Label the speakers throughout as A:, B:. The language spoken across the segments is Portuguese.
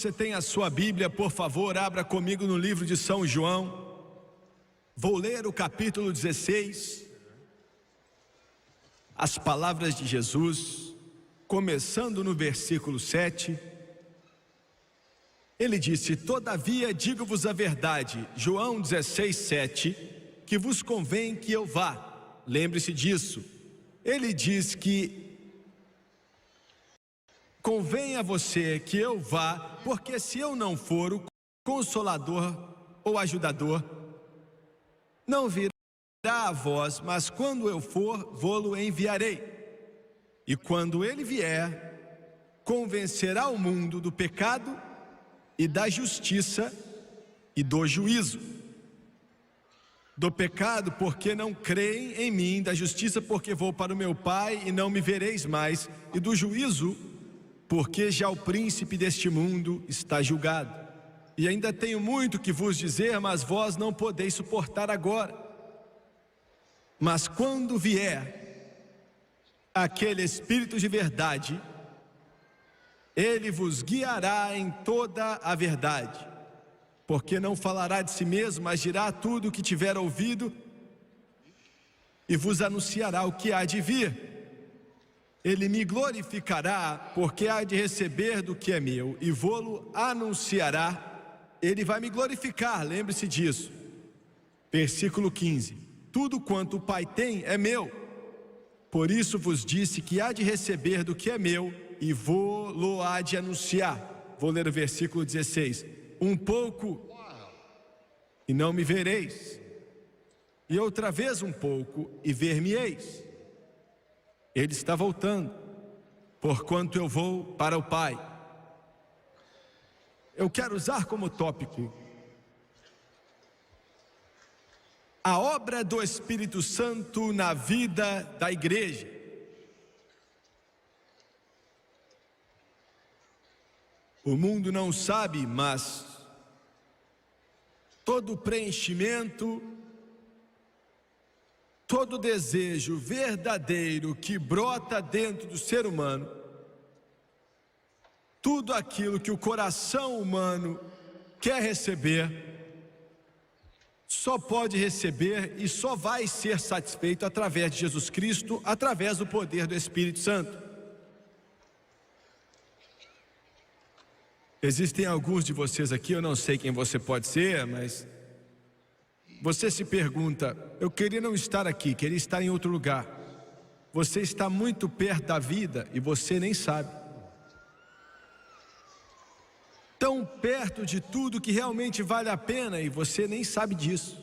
A: você tem a sua Bíblia, por favor, abra comigo no livro de São João. Vou ler o capítulo 16. As palavras de Jesus, começando no versículo 7. Ele disse: todavia digo-vos a verdade, João 16, 7, que vos convém que eu vá. Lembre-se disso. Ele diz que convém a você que eu vá, porque se eu não for, o Consolador ou Ajudador não virá a vós, mas quando eu for, vô-lo enviarei. E quando ele vier, convencerá o mundo do pecado e da justiça e do juízo. Do pecado, porque não creem em mim; da justiça, porque vou para o meu Pai e não me vereis mais; e do juízo, porque já o príncipe deste mundo está julgado. E ainda tenho muito que vos dizer, mas vós não podeis suportar agora. Mas quando vier aquele Espírito de verdade, ele vos guiará em toda a verdade, porque não falará de si mesmo, mas dirá tudo o que tiver ouvido e vos anunciará o que há de vir. Ele me glorificará, porque há de receber do que é meu e vô-lo anunciará. Ele vai me glorificar, lembre-se disso. Versículo 15: tudo quanto o Pai tem é meu. Por isso vos disse que há de receber do que é meu e vô-lo há de anunciar. Vou ler o versículo 16: um pouco e não me vereis, e outra vez um pouco e ver-me-eis. Ele está voltando, porquanto eu vou para o Pai. Eu quero usar como tópico a obra do Espírito Santo na vida da igreja. O mundo não sabe, mas todo preenchimento, todo desejo verdadeiro que brota dentro do ser humano, tudo aquilo que o coração humano quer receber, só pode receber e só vai ser satisfeito através de Jesus Cristo, através do poder do Espírito Santo. Existem alguns de vocês aqui, eu não sei quem você pode ser, mas você se pergunta: eu queria não estar aqui, queria estar em outro lugar. Você está muito perto da vida e você nem sabe. Tão perto de tudo que realmente vale a pena e você nem sabe disso.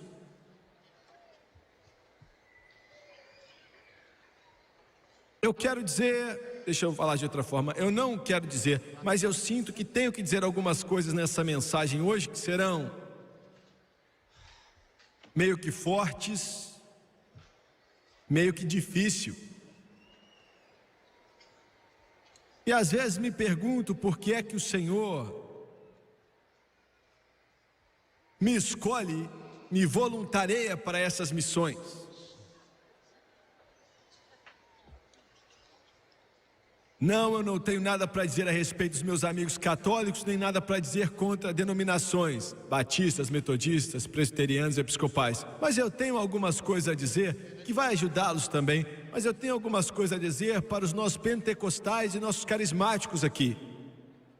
A: Eu quero dizer, deixa eu falar de outra forma, eu não quero dizer, mas eu sinto que tenho que dizer algumas coisas nessa mensagem hoje que serão meio que fortes, meio que difícil. E às vezes me pergunto por que é que o Senhor me escolhe, me voluntaria para essas missões. Não, eu não tenho nada para dizer a respeito dos meus amigos católicos, nem nada para dizer contra denominações batistas, metodistas, presbiterianos e episcopais. Mas eu tenho algumas coisas a dizer que vai ajudá-los também. Mas eu tenho algumas coisas a dizer para os nossos pentecostais e nossos carismáticos aqui.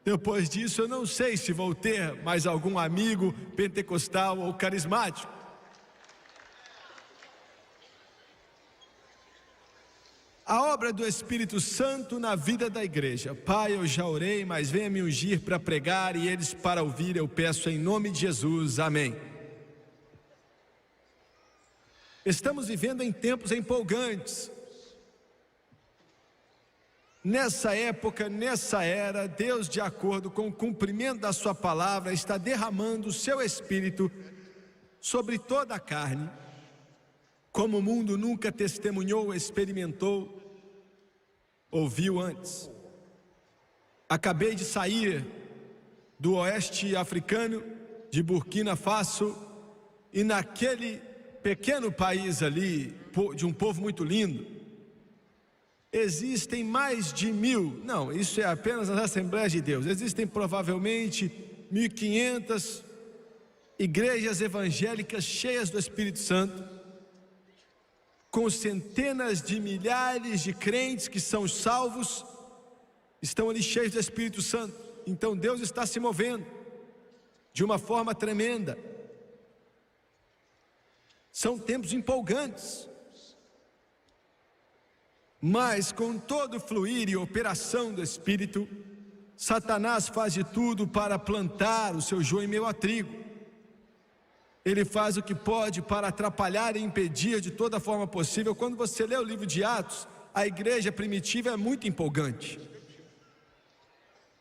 A: Depois disso, eu não sei se vou ter mais algum amigo pentecostal ou carismático. A obra do Espírito Santo na vida da igreja. Pai, eu já orei, mas venha me ungir para pregar e eles para ouvir, eu peço em nome de Jesus, amém. Estamos vivendo em tempos empolgantes. Nessa época, nessa era, Deus, de acordo com o cumprimento da sua palavra, está derramando o seu Espírito sobre toda a carne, como o mundo nunca testemunhou, experimentou, ouviu antes. Acabei de sair do oeste africano, de Burkina Faso, e naquele pequeno país ali, de um povo muito lindo, existem mais de 1000, não, isso é apenas as Assembleias de Deus, existem provavelmente 1500 igrejas evangélicas cheias do Espírito Santo, com centenas de milhares de crentes que são salvos, estão ali cheios do Espírito Santo. Então Deus está se movendo de uma forma tremenda. São tempos empolgantes, mas com todo o fluir e operação do Espírito, Satanás faz de tudo para plantar o seu joio em meio a trigo. Ele faz o que pode para atrapalhar e impedir de toda forma possível. Quando você lê o livro de Atos, a igreja primitiva é muito empolgante.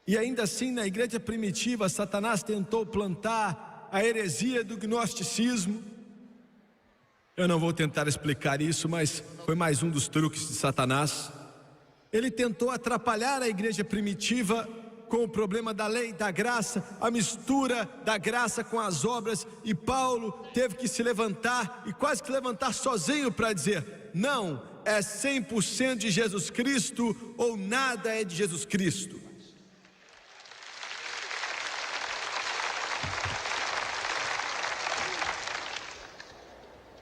A: E ainda assim, na igreja primitiva, Satanás tentou plantar a heresia do gnosticismo. Eu não vou tentar explicar isso, mas foi mais um dos truques de Satanás. Ele tentou atrapalhar a igreja primitiva com o problema da lei e da graça, a mistura da graça com as obras, e Paulo teve que se levantar, e quase que levantar sozinho para dizer: não, é 100% de Jesus Cristo ou nada é de Jesus Cristo.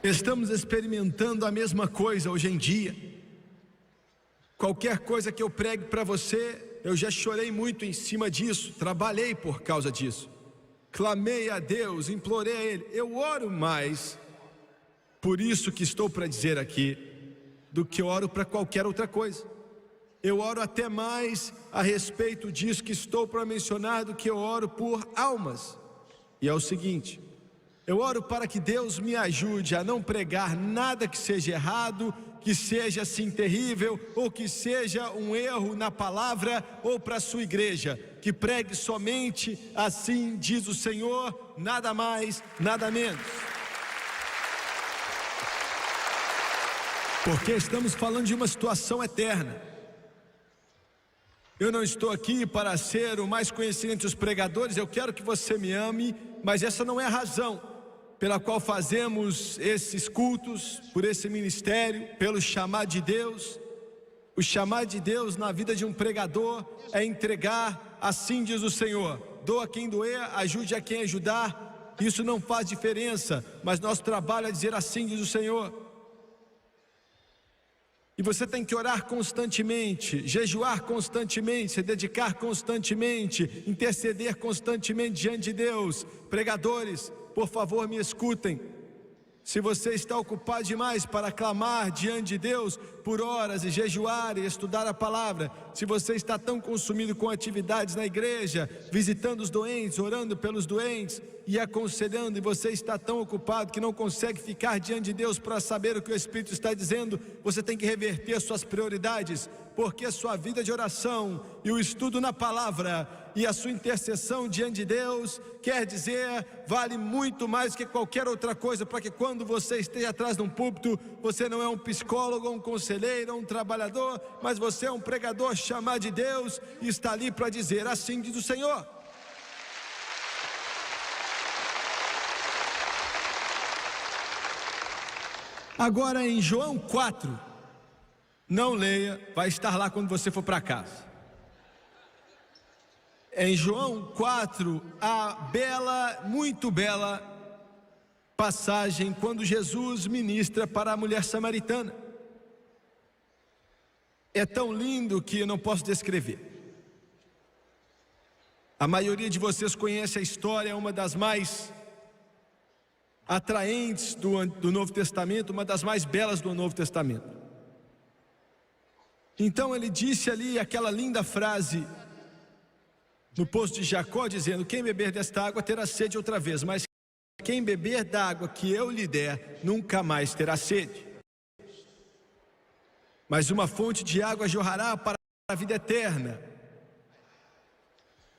A: Estamos experimentando a mesma coisa hoje em dia. Qualquer coisa que eu pregue para você, eu já chorei muito em cima disso, trabalhei por causa disso, clamei a Deus, implorei a Ele. Eu oro mais por isso que estou para dizer aqui, do que oro para qualquer outra coisa. Eu oro até mais a respeito disso que estou para mencionar do que eu oro por almas. E é o seguinte: eu oro para que Deus me ajude a não pregar nada que seja errado, que seja assim terrível, ou que seja um erro na palavra ou para a sua igreja. Que pregue somente assim diz o Senhor, nada mais, nada menos. Porque estamos falando de uma situação eterna. Eu não estou aqui para ser o mais conhecido entre os pregadores, eu quero que você me ame, mas essa não é a razão pela qual fazemos esses cultos, por esse ministério, pelo chamado de Deus. O chamado de Deus na vida de um pregador é entregar, assim diz o Senhor: doa quem doer, ajude a quem ajudar. Isso não faz diferença, mas nosso trabalho é dizer assim diz o Senhor. E você tem que orar constantemente, jejuar constantemente, se dedicar constantemente, interceder constantemente diante de Deus. Pregadores, por favor, me escutem. Se você está ocupado demais para clamar diante de Deus por horas e jejuar e estudar a palavra, se você está tão consumido com atividades na igreja, visitando os doentes, orando pelos doentes e aconselhando, e você está tão ocupado que não consegue ficar diante de Deus para saber o que o Espírito está dizendo, você tem que reverter suas prioridades, porque a sua vida de oração e o estudo na palavra e a sua intercessão diante de Deus, quer dizer, vale muito mais que qualquer outra coisa, para que quando você esteja atrás de um púlpito, você não é um psicólogo, um conselheiro, um trabalhador, mas você é um pregador chamado de Deus e está ali para dizer assim diz o Senhor. Agora em João 4, não leia, vai estar lá quando você for para casa. Em João 4, a bela, muito bela passagem quando Jesus ministra para a mulher samaritana. É tão lindo que eu não posso descrever. A maioria de vocês conhece a história, é uma das mais atraentes do Novo Testamento, uma das mais belas do Novo Testamento. Então ele disse ali aquela linda frase no poço de Jacó, dizendo: quem beber desta água terá sede outra vez, mas quem beber da água que eu lhe der, nunca mais terá sede. Mas uma fonte de água jorrará para a vida eterna.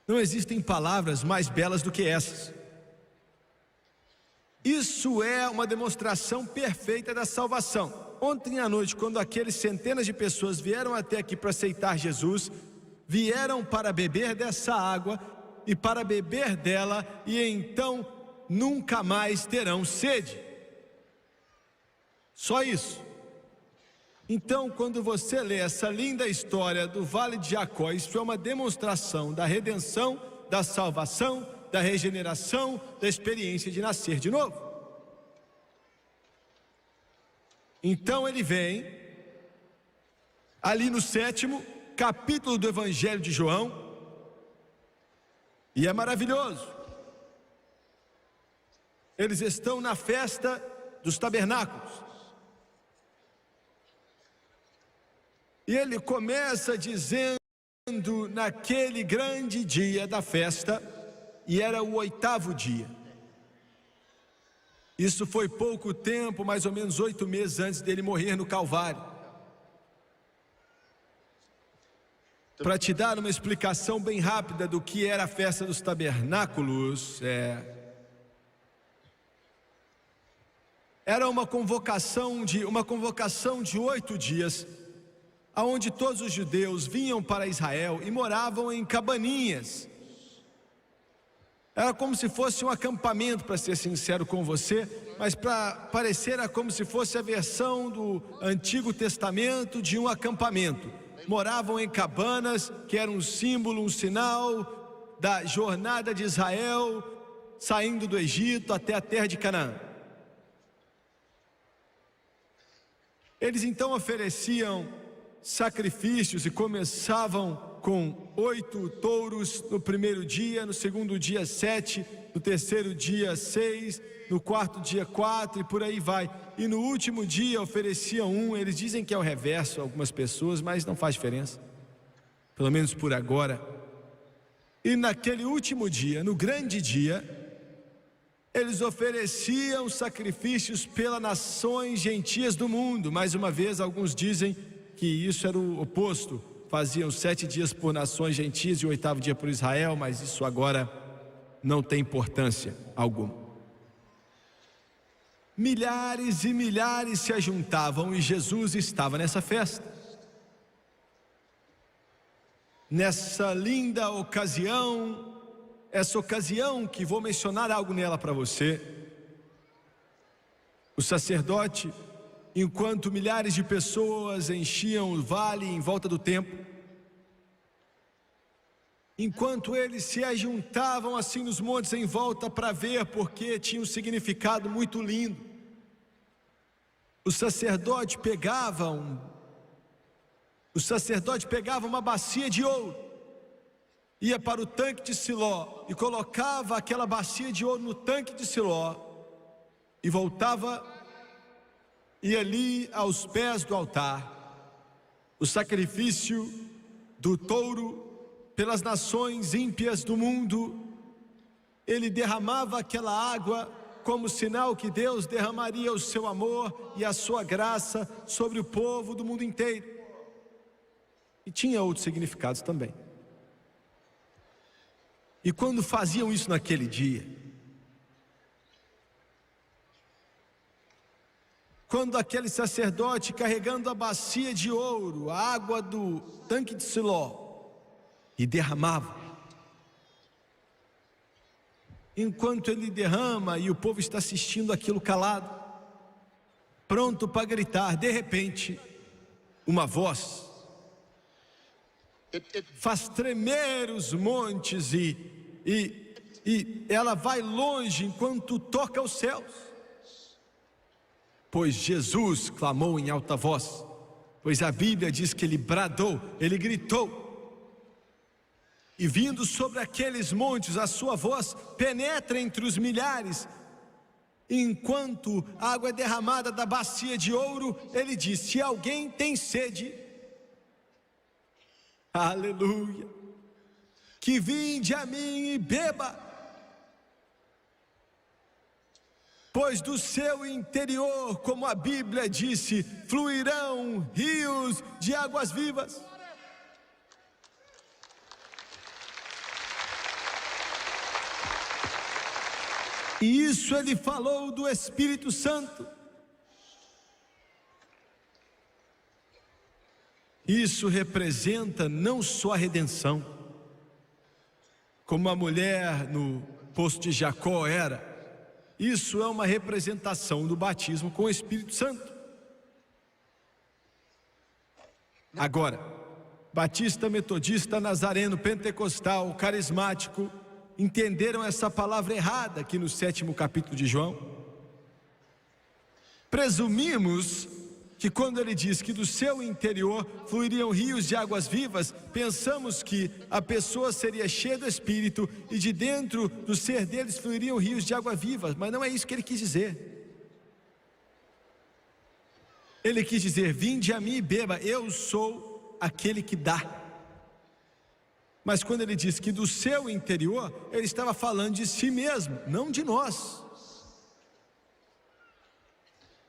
A: Não existem palavras mais belas do que essas. Isso é uma demonstração perfeita da salvação. Ontem à noite, quando aqueles centenas de pessoas vieram até aqui para aceitar Jesus, vieram para beber dessa água e para beber dela, e então nunca mais terão sede. Só isso. Então, quando você lê essa linda história do Vale de Jacó, isso é uma demonstração da redenção, da salvação, da regeneração, da experiência de nascer de novo. Então ele vem ali no 7º capítulo do Evangelho de João, e é maravilhoso. Eles estão na festa dos tabernáculos. E ele começa dizendo, naquele grande dia da festa, e era o 8º dia. Isso foi pouco tempo, mais ou menos 8 meses antes dele morrer no Calvário. Para te dar uma explicação bem rápida do que era a festa dos tabernáculos, era uma convocação de 8 dias, aonde todos os judeus vinham para Israel e moravam em cabaninhas. Era como se fosse um acampamento, para ser sincero com você, mas para parecer era como se fosse a versão do Antigo Testamento de um acampamento. Moravam em cabanas, que era um símbolo, um sinal da jornada de Israel, saindo do Egito até a terra de Canaã. Eles então ofereciam sacrifícios e começavam com 8 touros no primeiro dia, no segundo dia 7, no terceiro dia 6, no quarto dia 4 e por aí vai. E no último dia ofereciam um. Eles dizem que é o reverso algumas pessoas, mas não faz diferença, pelo menos por agora. E naquele último dia, no grande dia, eles ofereciam sacrifícios pelas nações gentias do mundo. Mais uma vez, alguns dizem que isso era o oposto. Faziam 7 dias por nações gentias e o 8º dia por Israel, mas isso agora não tem importância alguma. Milhares e milhares se ajuntavam e Jesus estava nessa festa. Nessa linda ocasião, essa ocasião que vou mencionar algo nela para você, o sacerdote, enquanto milhares de pessoas enchiam o vale em volta do templo, enquanto eles se ajuntavam assim nos montes em volta para ver, porque tinha um significado muito lindo, o sacerdote pegava uma bacia de ouro, ia para o tanque de Siló e colocava aquela bacia de ouro no tanque de Siló e voltava. E ali aos pés do altar, o sacrifício do touro pelas nações ímpias do mundo, ele derramava aquela água como sinal que Deus derramaria o seu amor e a sua graça sobre o povo do mundo inteiro. E tinha outros significados também. E quando faziam isso naquele dia, quando aquele sacerdote carregando a bacia de ouro, a água do tanque de Siló, e derramava, enquanto ele derrama e o povo está assistindo aquilo calado, pronto para gritar, de repente, uma voz faz tremer os montes e ela vai longe enquanto toca os céus. Pois Jesus clamou em alta voz, pois a Bíblia diz que ele bradou, ele gritou, e vindo sobre aqueles montes, a sua voz penetra entre os milhares, enquanto a água é derramada da bacia de ouro, ele diz: se alguém tem sede, aleluia, que vinde a mim e beba, pois do seu interior, como a Bíblia disse, fluirão rios de águas vivas. E isso ele falou do Espírito Santo. Isso representa não só a redenção, como a mulher no poço de Jacó era. Isso é uma representação do batismo com o Espírito Santo. Agora, batista, metodista, nazareno, pentecostal, carismático, entenderam essa palavra errada aqui no 7º capítulo de João. Presumimos que quando ele diz que do seu interior fluiriam rios de águas vivas, pensamos que a pessoa seria cheia do Espírito e de dentro do ser deles fluiriam rios de água viva, mas não é isso que ele quis dizer. Ele quis dizer: vinde a mim e beba, eu sou aquele que dá. Mas quando ele diz que do seu interior, ele estava falando de si mesmo, não de nós.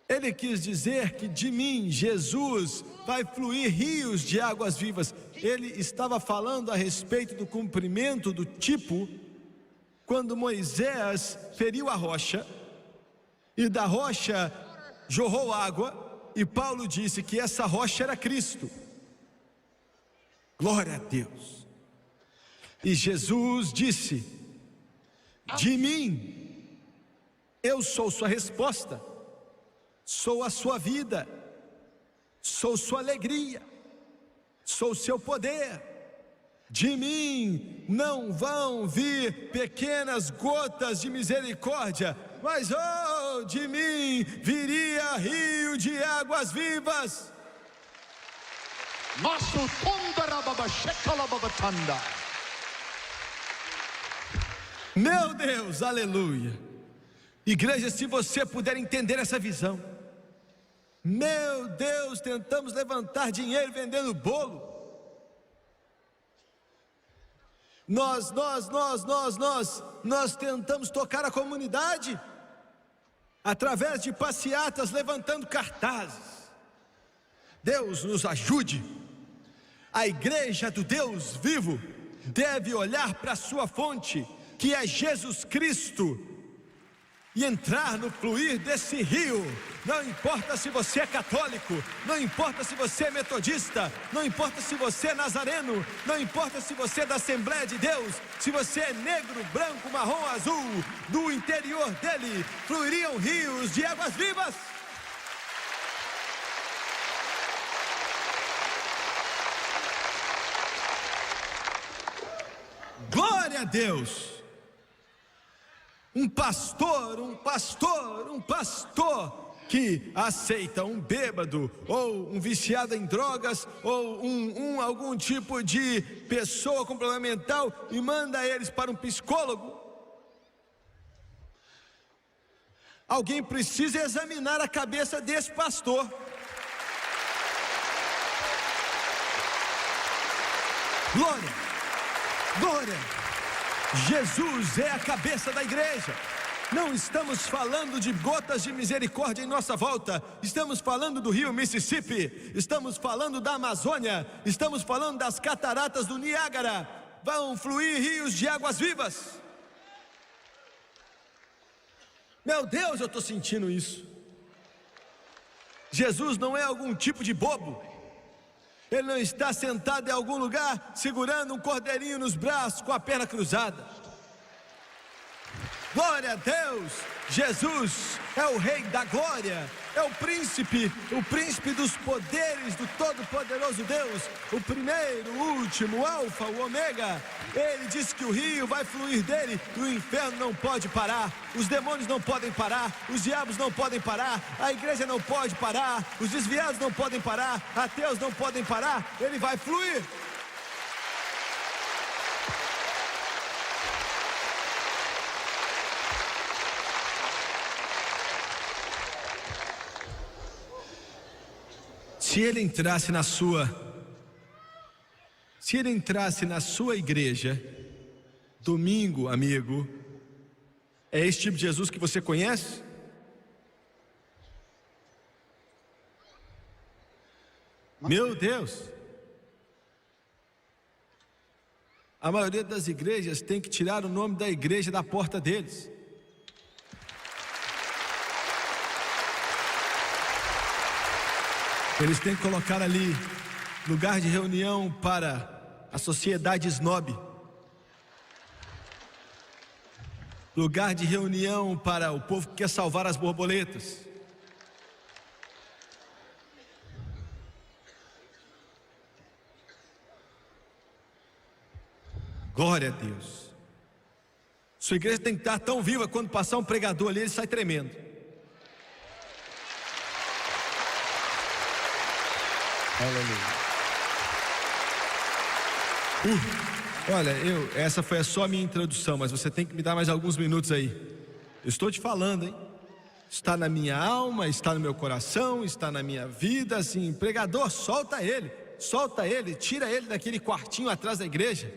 A: Ele quis dizer que de mim, Jesus, vai fluir rios de águas vivas. Ele estava falando a respeito do cumprimento do tipo, quando Moisés feriu a rocha, e da rocha jorrou água, e Paulo disse que essa rocha era Cristo. Glória a Deus. E Jesus disse: de mim, eu sou sua resposta, sou a sua vida, sou sua alegria, sou seu poder. De mim não vão vir pequenas gotas de misericórdia, mas de mim viria rio de águas vivas. Meu Deus, aleluia. Igreja, se você puder entender essa visão, meu Deus, tentamos levantar dinheiro vendendo bolo. Nós tentamos tocar a comunidade através de passeatas, levantando cartazes. Deus nos ajude. A igreja do Deus vivo deve olhar para a sua fonte, que é Jesus Cristo, e entrar no fluir desse rio. Não importa se você é católico, não importa se você é metodista, não importa se você é nazareno, não importa se você é da Assembleia de Deus, se você é negro, branco, marrom, azul, do interior dele fluiriam rios de águas vivas. Glória a Deus. Um pastor que aceita um bêbado, ou um viciado em drogas, ou algum tipo de pessoa com problema mental, e manda eles para um psicólogo. Alguém precisa examinar a cabeça desse pastor. Glória, glória. Jesus é a cabeça da igreja. Não estamos falando de gotas de misericórdia em nossa volta. Estamos falando do rio Mississippi. Estamos falando da Amazônia. Estamos falando das cataratas do Niágara. Vão fluir rios de águas vivas. Meu Deus, eu estou sentindo isso. Jesus não é algum tipo de bobo. Ele não está sentado em algum lugar segurando um cordeirinho nos braços com a perna cruzada. Glória a Deus. Jesus é o Rei da glória, é o príncipe dos poderes do Todo-Poderoso Deus, o primeiro, o último, o alfa, o ômega. Ele disse que o rio vai fluir dele e o inferno não pode parar, os demônios não podem parar, os diabos não podem parar, a igreja não pode parar, os desviados não podem parar, ateus não podem parar. Ele vai fluir. Se ele entrasse na sua igreja, domingo, amigo, é esse tipo de Jesus que você conhece? Meu Deus! A maioria das igrejas tem que tirar o nome da igreja da porta deles. Eles têm que colocar ali lugar de reunião para a sociedade snob, lugar de reunião para o povo que quer salvar as borboletas. Glória a Deus. Sua igreja tem que estar tão viva, quando passar um pregador ali, ele sai tremendo. Aleluia. Olha, essa foi só a minha introdução, mas você tem que me dar mais alguns minutos aí. Eu estou te falando, hein? Está na minha alma, está no meu coração, está na minha vida, assim, pregador, solta ele, tira ele daquele quartinho atrás da igreja.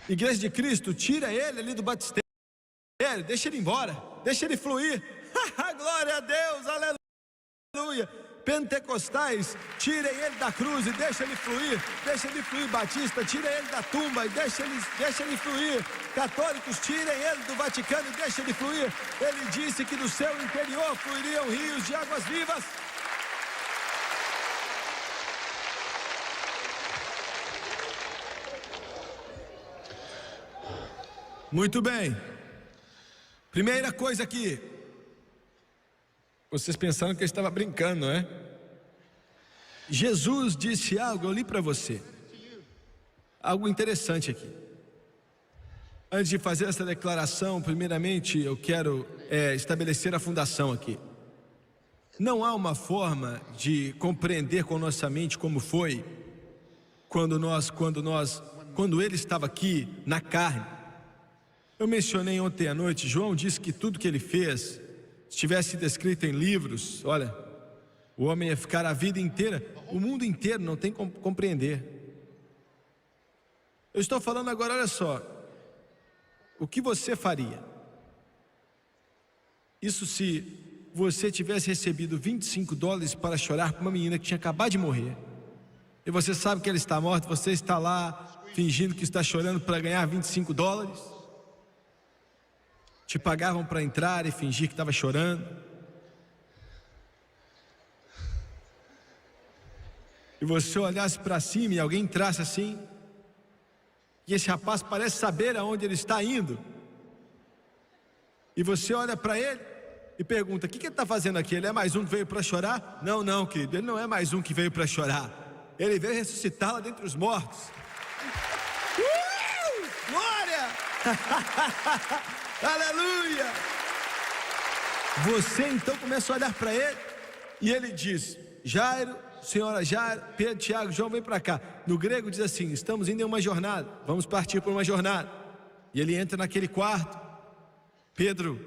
A: Igreja de Cristo, tira ele ali do batistério, deixa ele embora, deixa ele fluir. Glória a Deus, aleluia. Pentecostais, tirem ele da cruz e deixa ele fluir. Batista, tira ele da tumba e deixa ele fluir. Católicos, tirem ele do Vaticano e deixa ele fluir. Ele disse que do seu interior fluiriam rios de águas vivas. Muito bem. Primeira coisa aqui. Vocês pensaram que eu estava brincando, não é? Jesus disse algo, eu li para você. Algo interessante aqui. Antes de fazer essa declaração, primeiramente eu quero estabelecer a fundação aqui. Não há uma forma de compreender com nossa mente como foi quando ele estava aqui na carne. Eu mencionei ontem à noite, João disse que tudo que ele fez, se tivesse sido escrito em livros, olha, o homem ia ficar a vida inteira, o mundo inteiro não tem como compreender. Eu estou falando agora, olha só, o que você faria? Isso se você tivesse recebido $25 para chorar por uma menina que tinha acabado de morrer, e você sabe que ela está morta, você está lá fingindo que está chorando para ganhar $25, te pagavam para entrar e fingir que estava chorando, e você olhasse para cima e alguém entrasse assim, e esse rapaz parece saber aonde ele está indo, e você olha para ele e pergunta: o que ele está fazendo aqui? Ele é mais um que veio para chorar? Não, querido, ele não é mais um que veio para chorar, ele veio ressuscitá-la dentre os mortos. Glória! Aleluia! Você então começa a olhar para ele e ele diz: Jairo, senhora Jairo, Pedro, Tiago, João, vem para cá. No grego diz assim: estamos indo em uma jornada, vamos partir por uma jornada. E ele entra naquele quarto. Pedro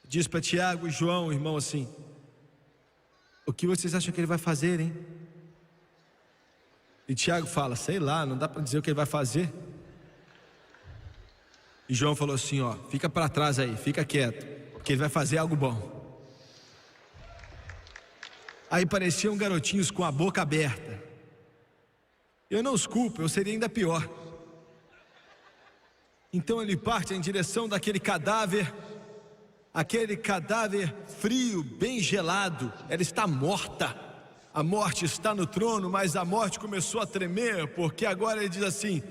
A: diz para Tiago e João, irmão, assim: o que vocês acham que ele vai fazer, hein? E Tiago fala: sei lá, não dá para dizer o que ele vai fazer. E João falou assim: ó, fica para trás aí, fica quieto, porque ele vai fazer algo bom. Aí pareciam garotinhos com a boca aberta. Eu não os culpo, eu seria ainda pior. Então ele parte em direção daquele cadáver, aquele cadáver frio, bem gelado. Ela está morta, a morte está no trono, mas a morte começou a tremer, porque agora ele diz assim: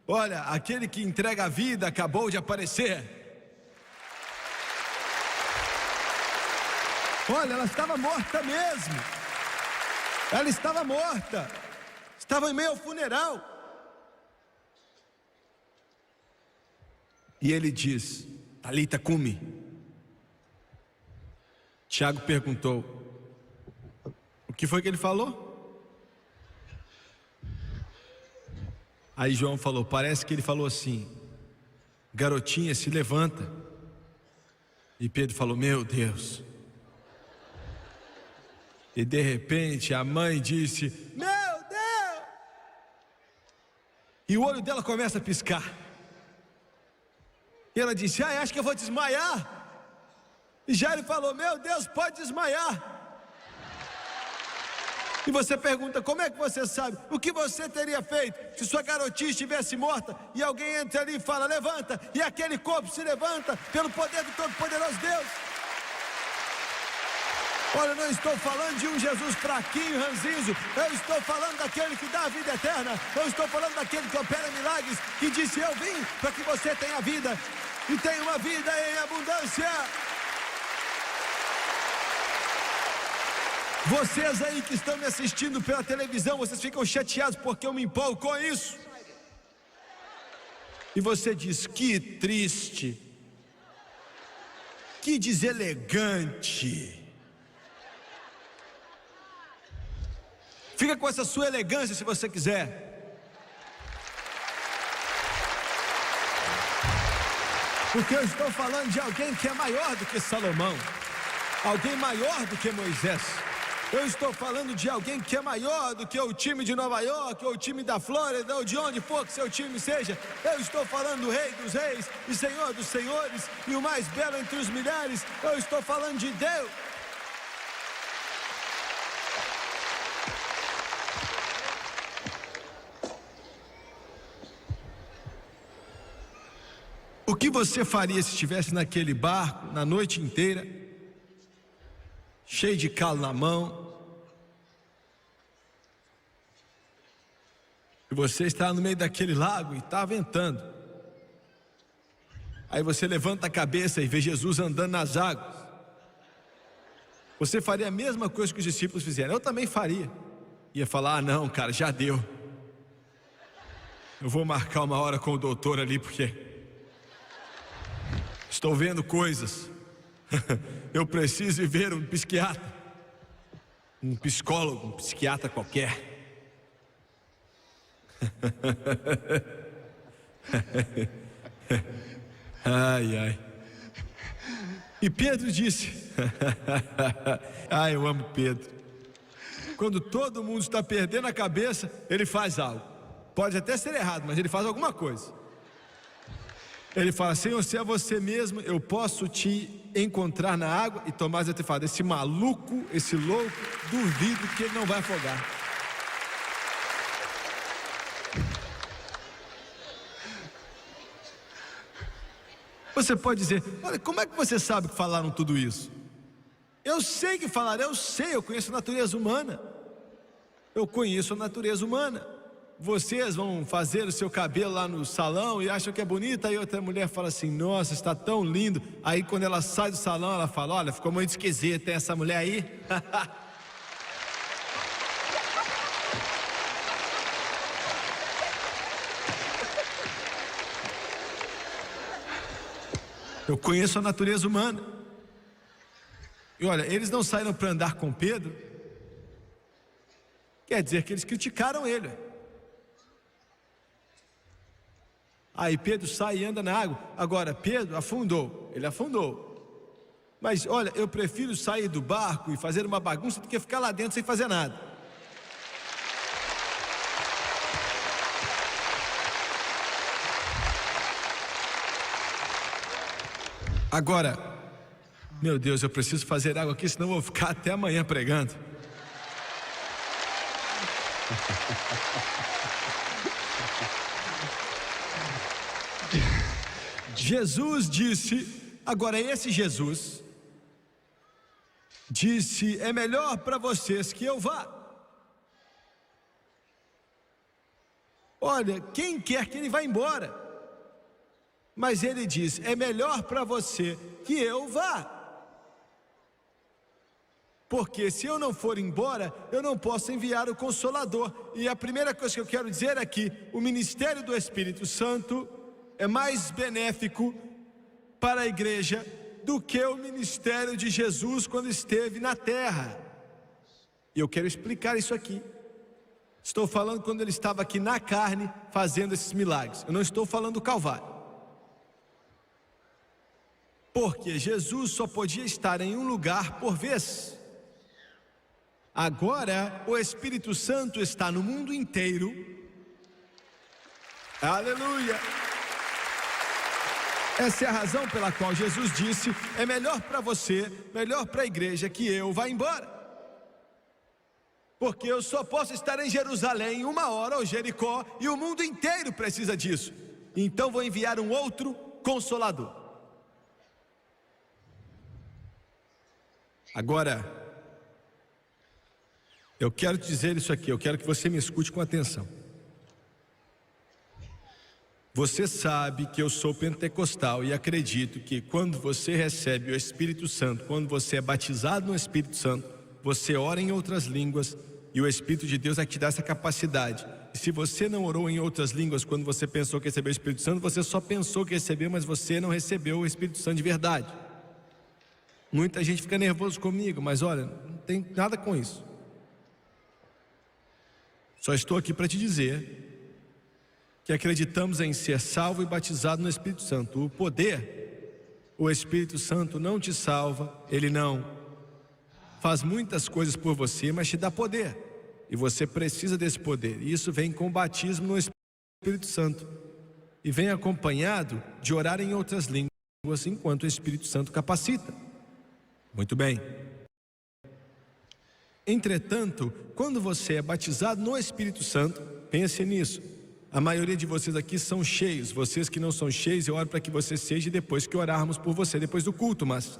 A: olha, aquele que entrega a vida acabou de aparecer. Olha, ela estava morta mesmo. Ela estava morta. Estava em meio ao funeral. E ele diz: Talita cumi. Tiago perguntou: o que foi que ele falou? Aí João falou: parece que ele falou assim: garotinha, se levanta. E Pedro falou: meu Deus. E de repente a mãe disse: meu Deus. E o olho dela começa a piscar. E ela disse: acho que eu vou desmaiar. E Jairo falou: meu Deus, pode desmaiar. E você pergunta: como é que você sabe? O que você teria feito se sua garotinha estivesse morta e alguém entra ali e fala: levanta, e aquele corpo se levanta pelo poder do Todo-Poderoso Deus? Olha, eu não estou falando de um Jesus fraquinho, ranzinzo. Eu estou falando daquele que dá a vida eterna. Eu estou falando daquele que opera milagres, que disse: eu vim para que você tenha vida e tenha uma vida em abundância. Vocês aí que estão me assistindo pela televisão, vocês ficam chateados porque eu me empolgo com isso. E você diz: que triste, que deselegante. Fica com essa sua elegância se você quiser. Porque eu estou falando de alguém que é maior do que Salomão, alguém maior do que Moisés. Eu estou falando de alguém que é maior do que o time de Nova York, ou o time da Flórida, ou de onde for que seu time seja. Eu estou falando do Rei dos Reis e Senhor dos Senhores, e o mais belo entre os milhares. Eu estou falando de Deus. O que você faria se estivesse naquele barco na noite inteira, cheio de calo na mão, e você está no meio daquele lago e está ventando? Aí você levanta a cabeça e vê Jesus andando nas águas. Você faria a mesma coisa que os discípulos fizeram? Eu também faria. Ia falar: ah, não, cara, já deu. Eu vou marcar uma hora com o doutor ali, porque estou vendo coisas. Eu preciso ir ver um psiquiatra, um psicólogo, um psiquiatra qualquer. Ai, ai. E Pedro disse: ai, eu amo Pedro. Quando todo mundo está perdendo a cabeça, ele faz algo. Pode até ser errado, mas ele faz alguma coisa. Ele fala: Senhor, se é você mesmo, eu posso te encontrar na água. E Tomás vai ter falado: esse maluco, esse louco, duvido que ele não vai afogar. Você pode dizer: olha, como é que você sabe que falaram tudo isso? Eu sei que falaram, eu conheço a natureza humana. Eu conheço a natureza humana. Vocês vão fazer o seu cabelo lá no salão e acham que é bonito, aí outra mulher fala assim: nossa, está tão lindo. Aí quando ela sai do salão, ela fala: olha, ficou muito esquisito, tem essa mulher aí. Eu conheço a natureza humana. E olha, eles não saíram para andar com Pedro, quer dizer que eles criticaram ele. Aí Pedro sai e anda na água. Agora, Pedro afundou, ele afundou. Mas olha, eu prefiro sair do barco e fazer uma bagunça do que ficar lá dentro sem fazer nada. Agora, meu Deus, eu preciso fazer água aqui, senão eu vou ficar até amanhã pregando. Jesus disse, agora esse Jesus disse: é melhor para vocês que eu vá. Olha, quem quer que ele vá embora, mas ele diz: é melhor para você que eu vá. Porque se eu não for embora, eu não posso enviar o Consolador. E a primeira coisa que eu quero dizer é que o ministério do Espírito Santo é mais benéfico para a igreja do que o ministério de Jesus quando esteve na terra. E eu quero explicar isso aqui. Estou falando quando ele estava aqui na carne fazendo esses milagres. Eu não estou falando do Calvário. Porque Jesus só podia estar em um lugar por vez. Agora o Espírito Santo está no mundo inteiro. Aleluia! Essa é a razão pela qual Jesus disse: é melhor para você, melhor para a igreja que eu vá embora. Porque eu só posso estar em Jerusalém 1 hora, ou Jericó, e o mundo inteiro precisa disso. Então vou enviar um outro Consolador. Agora, eu quero te dizer isso aqui, eu quero que você me escute com atenção. Você sabe que eu sou pentecostal e acredito que quando você recebe o Espírito Santo, quando você é batizado no Espírito Santo, você ora em outras línguas e o Espírito de Deus vai te dar essa capacidade. E se você não orou em outras línguas quando você pensou que recebeu o Espírito Santo, você só pensou que recebeu, mas você não recebeu o Espírito Santo de verdade. Muita gente fica nervoso comigo, mas olha, não tem nada com isso. Só estou aqui para te dizer que acreditamos em ser salvo e batizado no Espírito Santo. O poder, o Espírito Santo não te salva, ele não faz muitas coisas por você, mas te dá poder. E você precisa desse poder. E isso vem com o batismo no Espírito Santo. E vem acompanhado de orar em outras línguas enquanto o Espírito Santo capacita. Muito bem. Entretanto, quando você é batizado no Espírito Santo, pense nisso. A maioria de vocês aqui são cheios. Vocês que não são cheios, eu oro para que você seja depois que orarmos por você, depois do culto. Mas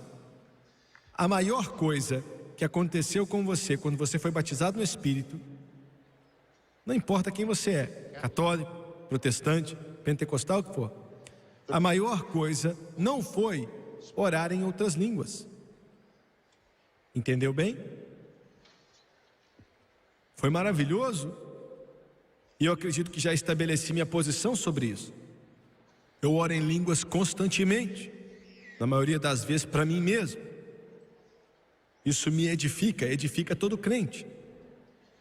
A: a maior coisa que aconteceu com você quando você foi batizado no Espírito, não importa quem você é, católico, protestante, pentecostal, o que for, a maior coisa não foi orar em outras línguas. Entendeu bem? Foi maravilhoso, e eu acredito que já estabeleci minha posição sobre isso. Eu oro em línguas constantemente, na maioria das vezes para mim mesmo. Isso me edifica todo crente.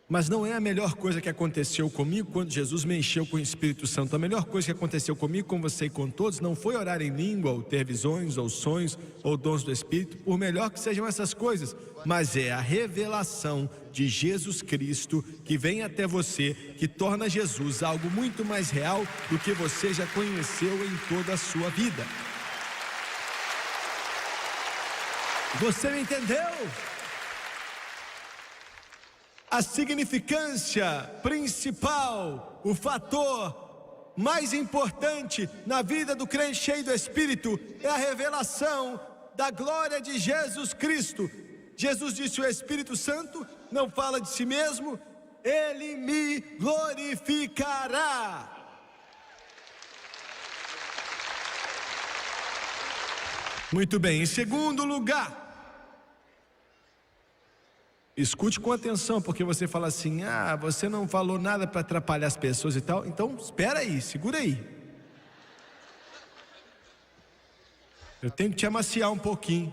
A: Mas não é a melhor coisa que aconteceu comigo quando Jesus me encheu com o Espírito Santo. A melhor coisa que aconteceu comigo, com você e com todos, não foi orar em língua, ou ter visões, ou sonhos, ou dons do Espírito, por melhor que sejam essas coisas, mas é a revelação de Jesus Cristo que vem até você, que torna Jesus algo muito mais real do que você já conheceu em toda a sua vida. Você me entendeu? A significância principal, o fator mais importante na vida do crente cheio do Espírito é a revelação da glória de Jesus Cristo. Jesus disse: o Espírito Santo não fala de si mesmo, ele me glorificará. Muito bem, em segundo lugar, escute com atenção, porque você fala assim: ah, você não falou nada para atrapalhar as pessoas e tal. Então, espera aí, segura aí. Eu tenho que te amaciar um pouquinho.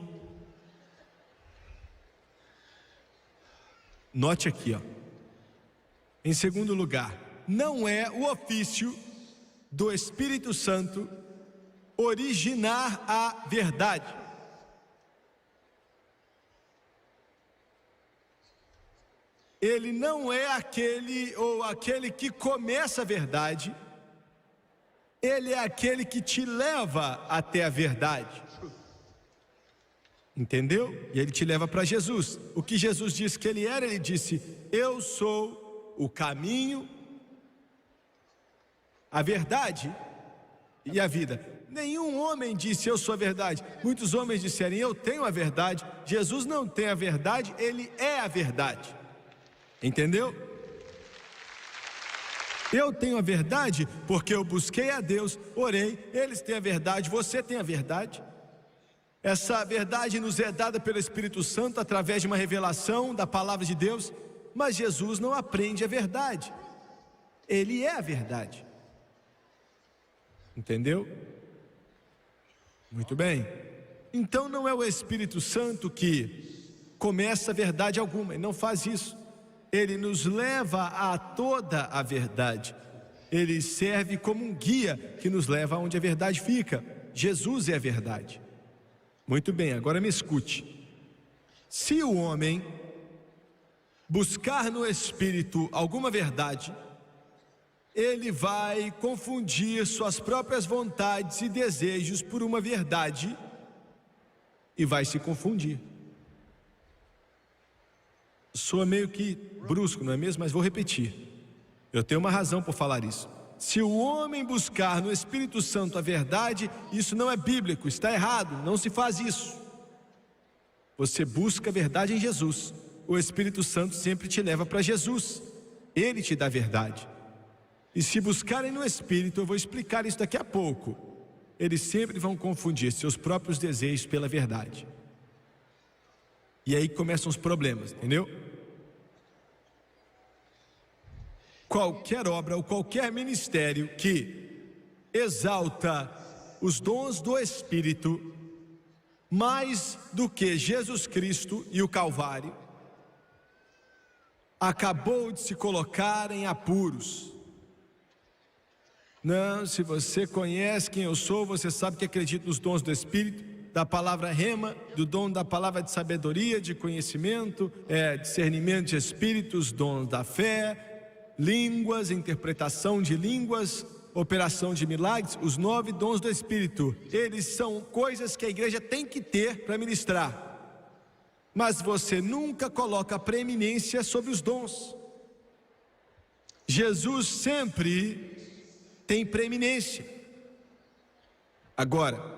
A: Note aqui, ó. Em segundo lugar, não é o ofício do Espírito Santo originar a verdade. Ele não é aquele que começa a verdade, ele é aquele que te leva até a verdade. Entendeu? E ele te leva para Jesus. O que Jesus disse que ele era, ele disse: eu sou o caminho, a verdade e a vida. Nenhum homem disse: eu sou a verdade. Muitos homens disseram: eu tenho a verdade. Jesus não tem a verdade, ele é a verdade. Entendeu? Eu tenho a verdade porque eu busquei a Deus, orei, eles têm a verdade, você tem a verdade. Essa verdade nos é dada pelo Espírito Santo através de uma revelação da palavra de Deus, mas Jesus não aprende a verdade, ele é a verdade. Entendeu? Muito bem. Então não é o Espírito Santo que começa a verdade alguma, ele não faz isso. Ele nos leva a toda a verdade. Ele serve como um guia que nos leva aonde a verdade fica. Jesus é a verdade. Muito bem, agora me escute. Se o homem buscar no Espírito alguma verdade, ele vai confundir suas próprias vontades e desejos por uma verdade e vai se confundir. Soa meio que brusco, não é mesmo? Mas vou repetir. Eu tenho uma razão por falar isso. Se o homem buscar no Espírito Santo a verdade, isso não é bíblico, está errado, não se faz isso. Você busca a verdade em Jesus. O Espírito Santo sempre te leva para Jesus. Ele te dá a verdade. E se buscarem no Espírito, eu vou explicar isso daqui a pouco, eles sempre vão confundir seus próprios desejos pela verdade. E aí começam os problemas, entendeu? Qualquer obra ou qualquer ministério que exalta os dons do Espírito mais do que Jesus Cristo e o Calvário, acabou de se colocar em apuros. Não, se você conhece quem eu sou, você sabe que acredito nos dons do Espírito, da palavra rema, do dom da palavra de sabedoria, de conhecimento, discernimento de espíritos, dons da fé, línguas, interpretação de línguas, operação de milagres, os 9 dons do Espírito. Eles são coisas que a igreja tem que ter para ministrar. Mas você nunca coloca preeminência sobre os dons. Jesus sempre tem preeminência. Agora,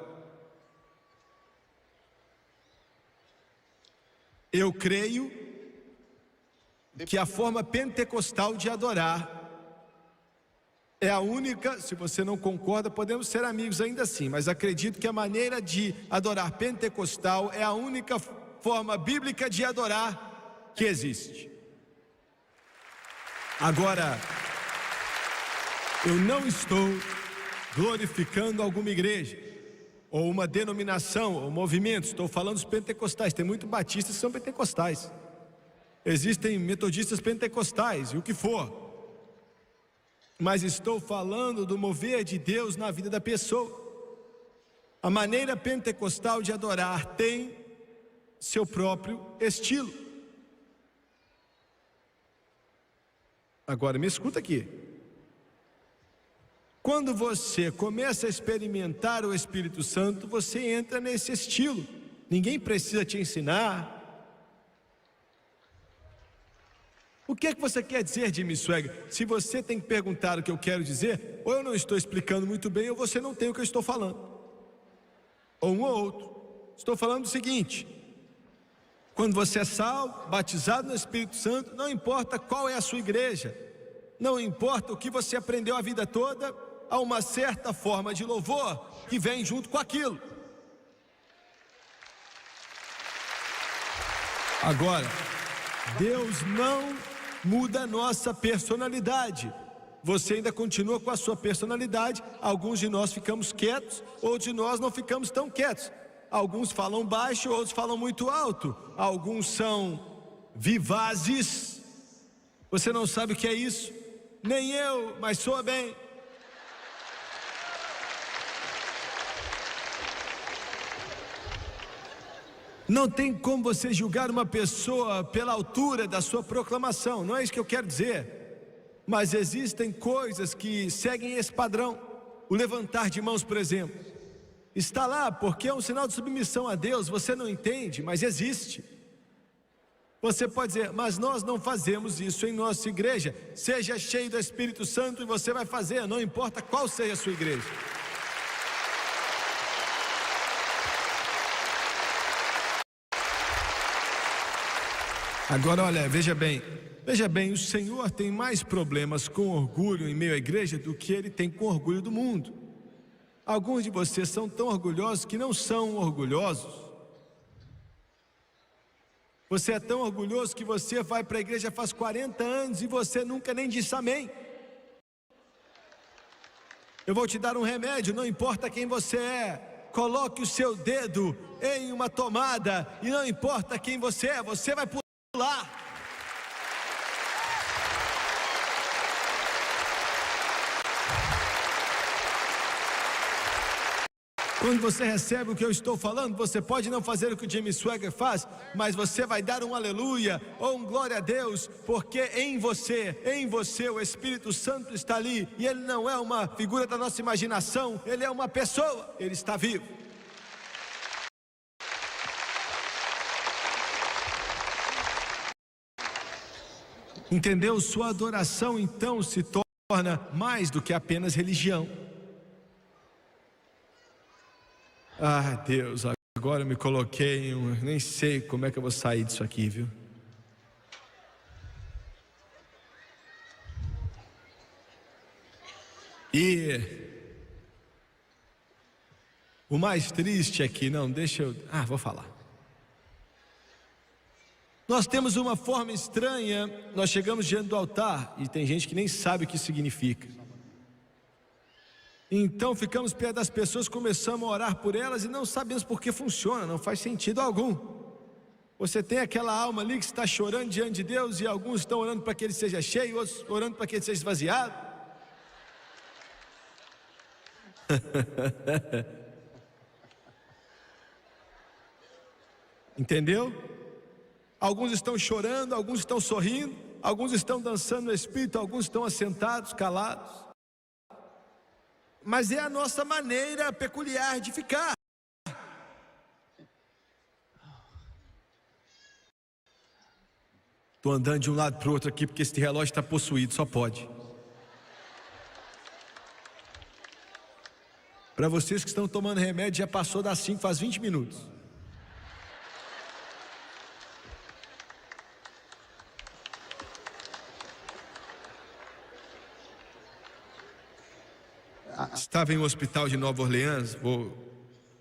A: eu creio que a forma pentecostal de adorar é a única. Se você não concorda, podemos ser amigos ainda assim, mas acredito que a maneira de adorar pentecostal é a única forma bíblica de adorar que existe. Agora, eu não estou glorificando alguma igreja ou uma denominação, ou movimento. Estou falando dos pentecostais. Tem muitos batistas que são pentecostais, existem metodistas pentecostais e o que for, mas estou falando do mover de Deus na vida da pessoa. A maneira pentecostal de adorar tem seu próprio estilo. Agora me escuta aqui. Quando você começa a experimentar o Espírito Santo, você entra nesse estilo. Ninguém precisa te ensinar. O que é que você quer dizer, Jimmy Swaggart? Se você tem que perguntar o que eu quero dizer, ou eu não estou explicando muito bem, ou você não tem o que eu estou falando. Ou um ou outro. Estou falando o seguinte: quando você é salvo, batizado no Espírito Santo, não importa qual é a sua igreja, não importa o que você aprendeu a vida toda, há uma certa forma de louvor que vem junto com aquilo. Agora, Deus não muda a nossa personalidade. Você ainda continua com a sua personalidade. Alguns de nós ficamos quietos, outros de nós não ficamos tão quietos. Alguns falam baixo, outros falam muito alto. Alguns são vivazes. Você não sabe o que é isso? Nem eu, mas soa bem. Não tem como você julgar uma pessoa pela altura da sua proclamação, não é isso que eu quero dizer. Mas existem coisas que seguem esse padrão. O levantar de mãos, por exemplo, está lá porque é um sinal de submissão a Deus. Você não entende, mas existe. Você pode dizer, mas nós não fazemos isso em nossa igreja. Seja cheio do Espírito Santo e você vai fazer, não importa qual seja a sua igreja. Agora olha, veja bem, o Senhor tem mais problemas com orgulho em meio à igreja do que Ele tem com orgulho do mundo. Alguns de vocês são tão orgulhosos que não são orgulhosos. Você é tão orgulhoso que você vai para a igreja faz 40 anos e você nunca nem disse amém. Eu vou te dar um remédio, não importa quem você é, coloque o seu dedo em uma tomada e não importa quem você é, você vai pular. Quando você recebe o que eu estou falando, você pode não fazer o que o Jimmy Swaggart faz, mas você vai dar um aleluia ou um glória a Deus, porque em você o Espírito Santo está ali, e Ele não é uma figura da nossa imaginação, Ele é uma pessoa, Ele está vivo. Entendeu? Sua adoração então se torna mais do que apenas religião. Ah, Deus, agora eu me coloquei em nem sei como é que eu vou sair disso aqui, viu? E o mais triste é que, vou falar. Nós temos uma forma estranha, nós chegamos diante do altar e tem gente que nem sabe o que significa. Então ficamos perto das pessoas, começamos a orar por elas e não sabemos por que funciona, não faz sentido algum. Você tem aquela alma ali que está chorando diante de Deus e alguns estão orando para que ele seja cheio, outros orando para que ele seja esvaziado. Entendeu? Alguns estão chorando, alguns estão sorrindo, alguns estão dançando no Espírito, alguns estão assentados, calados. Mas é a nossa maneira peculiar de ficar. Estou andando de um lado para o outro aqui porque esse relógio está possuído, só pode. Para vocês que estão tomando remédio, já passou das 5, faz 20 minutos. Estava em um hospital de Nova Orleans, vou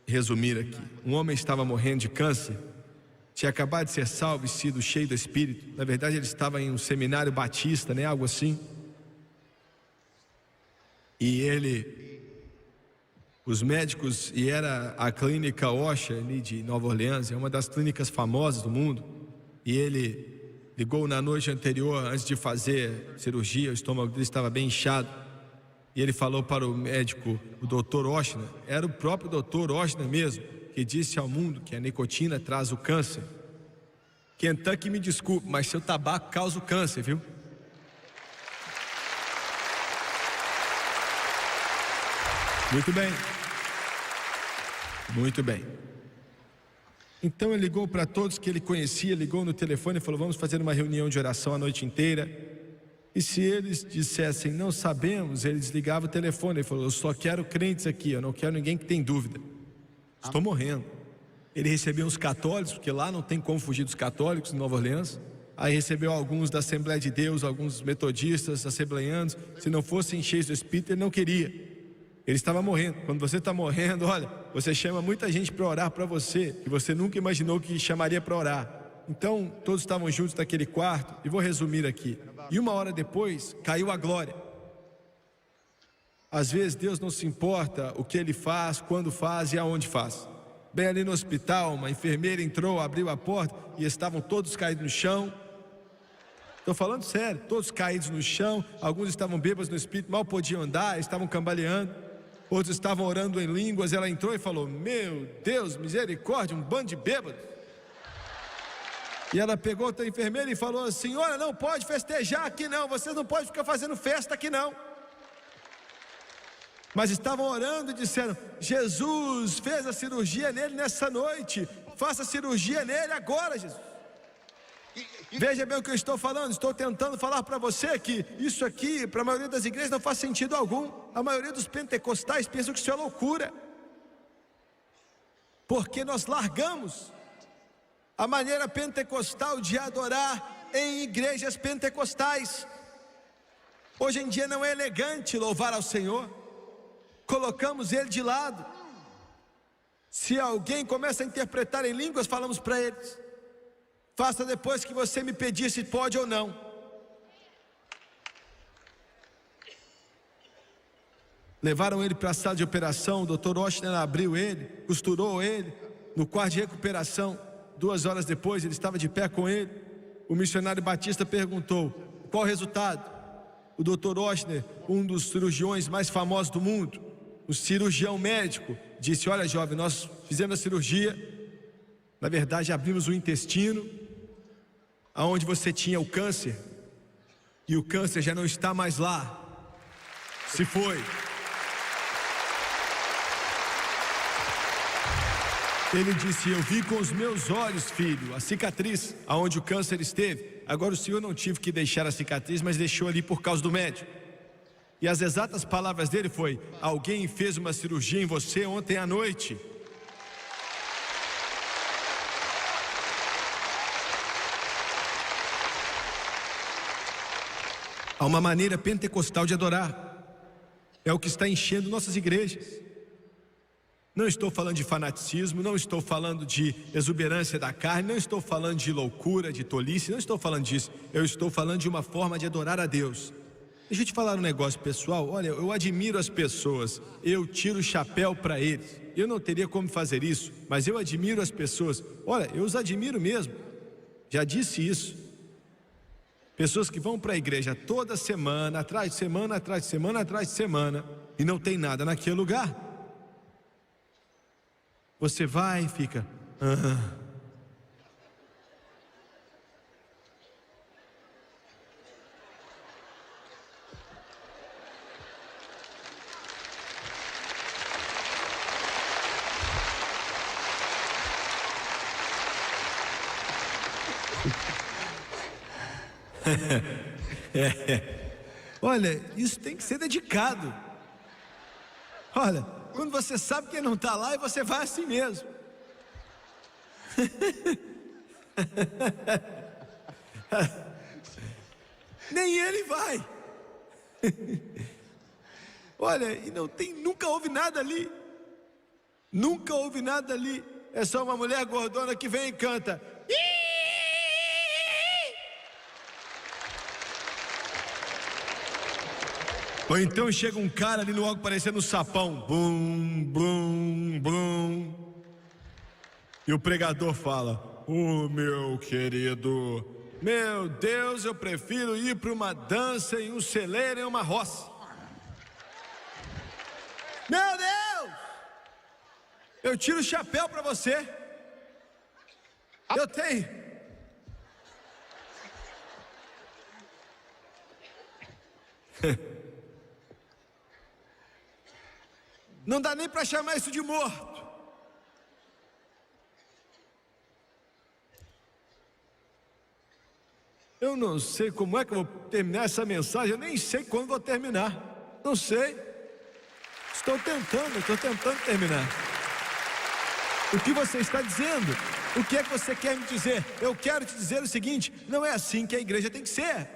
A: resumir aqui. Um homem estava morrendo de câncer, tinha acabado de ser salvo e sido cheio do Espírito. Na verdade ele estava em um seminário batista, né, algo assim. E os médicos, e era a clínica Osha ali de Nova Orleans, é uma das clínicas famosas do mundo. E ele ligou na noite anterior, antes de fazer cirurgia, o estômago dele estava bem inchado. E ele falou para o médico, o Dr. Oshner, era o próprio Dr. Oshner mesmo, que disse ao mundo que a nicotina traz o câncer. Kentucky, me desculpe, mas seu tabaco causa o câncer, viu? Muito bem. Muito bem. Então ele ligou para todos que ele conhecia, ligou no telefone e falou: vamos fazer uma reunião de oração a noite inteira. E se eles dissessem não sabemos, ele desligava o telefone. Ele falou: eu só quero crentes aqui, eu não quero ninguém que tem dúvida. Estou morrendo. Ele recebeu uns católicos, porque lá não tem como fugir dos católicos em Nova Orleans. Aí recebeu alguns da Assembleia de Deus, alguns metodistas, assembleianos. Se não fossem cheios do Espírito, ele não queria. Ele estava morrendo. Quando você está morrendo, olha, você chama muita gente para orar para você, que você nunca imaginou que chamaria para orar. Então todos estavam juntos naquele quarto, e vou resumir aqui. E 1 hora depois caiu a glória. Às vezes Deus não se importa o que Ele faz, quando faz e aonde faz. Bem ali no hospital, uma enfermeira entrou, abriu a porta e estavam todos caídos no chão. Estou falando sério, todos caídos no chão. Alguns estavam bêbados no espírito, mal podiam andar, estavam cambaleando. Outros estavam orando em línguas. Ela entrou e falou: meu Deus, misericórdia, um bando de bêbados. E ela pegou outra enfermeira e falou: senhora, não pode festejar aqui não, vocês não podem ficar fazendo festa aqui não. Mas estavam orando e disseram: Jesus fez a cirurgia nele nessa noite, faça a cirurgia nele agora, Jesus. Veja bem o que eu estou falando, estou tentando falar para você que isso aqui, para a maioria das igrejas, não faz sentido algum. A maioria dos pentecostais pensam que isso é loucura, porque nós largamos a maneira pentecostal de adorar em igrejas pentecostais. Hoje em dia não é elegante louvar ao Senhor, colocamos Ele de lado. Se alguém começa a interpretar em línguas, falamos para eles: faça depois que você me pedir se pode ou não. Levaram ele para a sala de operação, o Dr. Oshner abriu ele, costurou ele no quarto de recuperação. 2 horas depois ele estava de pé com ele. O missionário batista perguntou: qual o resultado? O Dr. Oshner, um dos cirurgiões mais famosos do mundo, o cirurgião médico, disse: olha jovem, nós fizemos a cirurgia. Na verdade abrimos o intestino, aonde você tinha o câncer, e o câncer já não está mais lá, se foi. Ele disse: eu vi com os meus olhos, filho, a cicatriz aonde o câncer esteve. Agora o senhor não tive que deixar a cicatriz, mas deixou ali por causa do médico. E as exatas palavras dele foi: alguém fez uma cirurgia em você ontem à noite. Há uma maneira pentecostal de adorar, é o que está enchendo nossas igrejas. Não estou falando de fanaticismo, não estou falando de exuberância da carne, não estou falando de loucura, de tolice, não estou falando disso. Eu estou falando de uma forma de adorar a Deus. Deixa eu te falar um negócio pessoal. Olha, eu admiro as pessoas, eu tiro o chapéu para eles. Eu não teria como fazer isso, mas eu admiro as pessoas. Olha, eu os admiro mesmo. Já disse isso. Pessoas que vão para a igreja toda semana, atrás de semana, atrás de semana, atrás de semana, e não tem nada naquele lugar. Você vai e fica... Olha, isso tem que ser dedicado. Olha, quando você sabe que não está lá e você vai assim mesmo. Nem ele vai. Olha, e nunca houve nada ali. Nunca houve nada ali. É só uma mulher gordona que vem e canta. Ou então chega um cara ali no algo parecendo um sapão. Bum, bum, bum. E o pregador fala: "Oh, meu querido, meu Deus, eu prefiro ir para uma dança em um celeiro, em uma roça. Meu Deus! Eu tiro o chapéu para você. Eu tenho. Não dá nem para chamar isso de morto. Eu não sei como é que eu vou terminar essa mensagem. Eu nem sei quando vou terminar. Não sei. Estou tentando terminar. O que você está dizendo? O que é que você quer me dizer? Eu quero te dizer o seguinte: não é assim que a igreja tem que ser.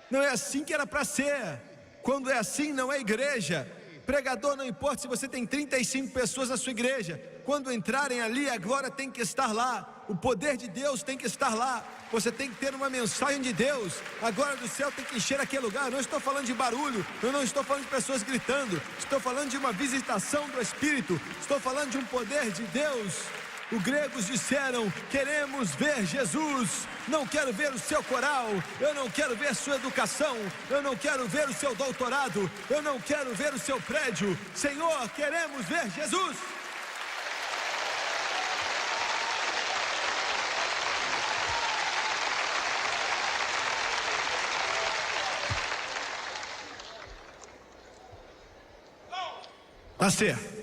A: Não é assim que era para ser. Quando é assim, não é igreja. Pregador, não importa se você tem 35 pessoas na sua igreja. Quando entrarem ali, a glória tem que estar lá. O poder de Deus tem que estar lá. Você tem que ter uma mensagem de Deus. A glória do céu tem que encher aquele lugar. Não estou falando de barulho, eu não estou falando de pessoas gritando. Estou falando de uma visitação do Espírito. Estou falando de um poder de Deus. Os gregos disseram: queremos ver Jesus. Não quero ver o seu coral, eu não quero ver sua educação, eu não quero ver o seu doutorado, eu não quero ver o seu prédio. Senhor, queremos ver Jesus. Tá certo.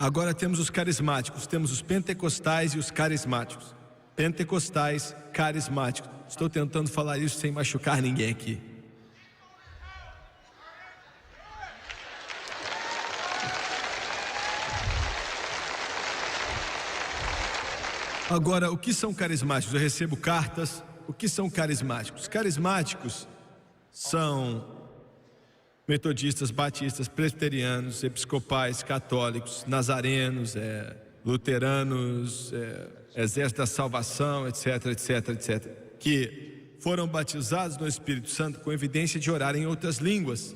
A: Agora temos os carismáticos, temos os pentecostais e os carismáticos. Pentecostais, carismáticos. Estou tentando falar isso sem machucar ninguém aqui. Agora, o que são carismáticos? Eu recebo cartas. O que são carismáticos? Carismáticos são metodistas, batistas, presbiterianos, episcopais, católicos, nazarenos, luteranos, Exército da Salvação, etc, etc, etc, que foram batizados no Espírito Santo com evidência de orar em outras línguas,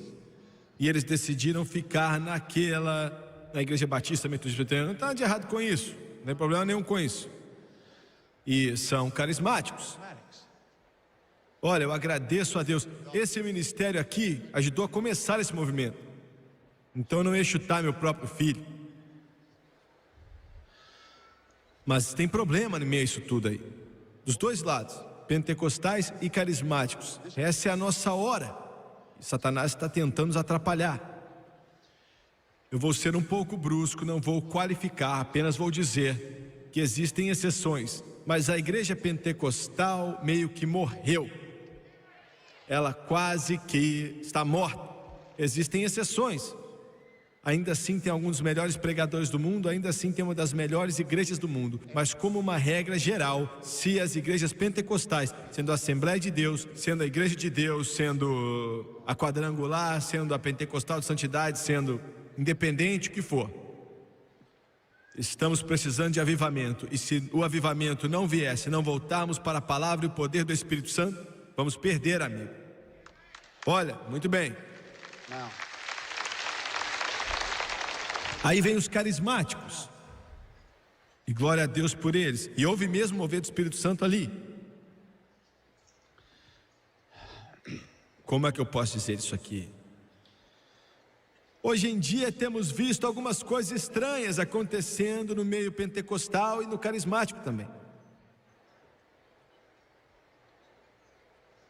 A: e eles decidiram ficar na igreja batista, metodista, presbiteriana. Não está nada de errado com isso, não tem problema nenhum com isso, e são carismáticos. Olha, eu agradeço a Deus. Esse ministério aqui ajudou a começar esse movimento. Então eu não ia chutar meu próprio filho. Mas tem problema no meio disso tudo aí. Dos dois lados, pentecostais e carismáticos. Essa é a nossa hora. E Satanás está tentando nos atrapalhar. Eu vou ser um pouco brusco, não vou qualificar, apenas vou dizer que existem exceções. Mas a igreja pentecostal meio que morreu. Ela quase que está morta. Existem exceções. Ainda assim tem alguns dos melhores pregadores do mundo, ainda assim tem uma das melhores igrejas do mundo. Mas como uma regra geral, se as igrejas pentecostais, sendo a Assembleia de Deus, sendo a Igreja de Deus, sendo a Quadrangular, sendo a Pentecostal de Santidade, sendo independente do que for. Estamos precisando de avivamento, e se o avivamento não vier, se não voltarmos para a palavra e o poder do Espírito Santo, vamos perder, amigo. Olha, muito bem.
B: Não.
A: Aí vem os carismáticos, e glória a Deus por eles, e houve mesmo mover do Espírito Santo ali. Como é que eu posso dizer isso aqui? Hoje em dia temos visto algumas coisas estranhas acontecendo no meio pentecostal e no carismático também.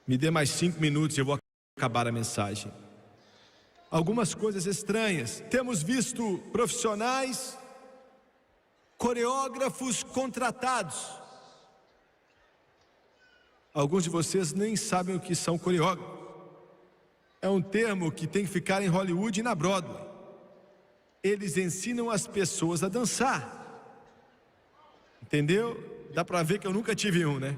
A: Me dê mais 5 minutos e eu vou acabar a mensagem. Algumas coisas estranhas. Temos visto profissionais, coreógrafos contratados. Alguns de vocês nem sabem o que são coreógrafos. É um termo que tem que ficar em Hollywood e na Broadway. Eles ensinam as pessoas a dançar. Entendeu? Dá para ver que eu nunca tive um, né?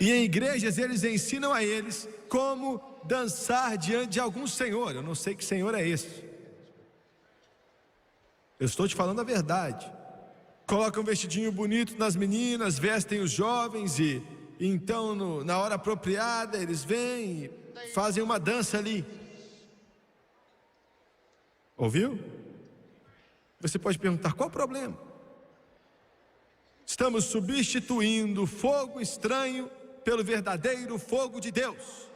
A: E em igrejas eles ensinam a eles como dançar diante de algum senhor. Eu não sei que senhor é esse. Eu estou te falando a verdade. Colocam um vestidinho bonito nas meninas, vestem os jovens e então na hora apropriada eles vêm e fazem uma dança ali. Ouviu? Você pode perguntar, qual o problema? Estamos substituindo fogo estranho pelo verdadeiro fogo de Deus.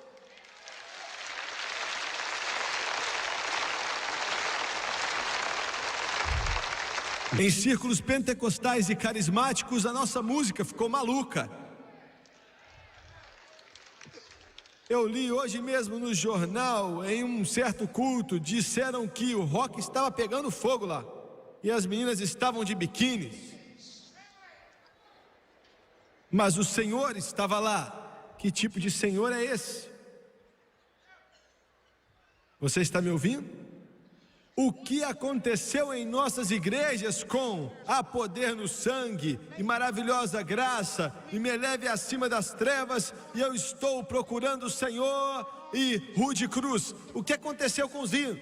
A: Em círculos pentecostais e carismáticos, a nossa música ficou maluca. Eu li hoje mesmo no jornal, em um certo culto, disseram que o rock estava pegando fogo lá, e as meninas estavam de biquíni. Mas o Senhor estava lá. Que tipo de Senhor é esse? Você está me ouvindo? O que aconteceu em nossas igrejas com há poder no sangue e maravilhosa graça e me leve acima das trevas e eu estou procurando o Senhor e Rude Cruz? O que aconteceu com os hinos?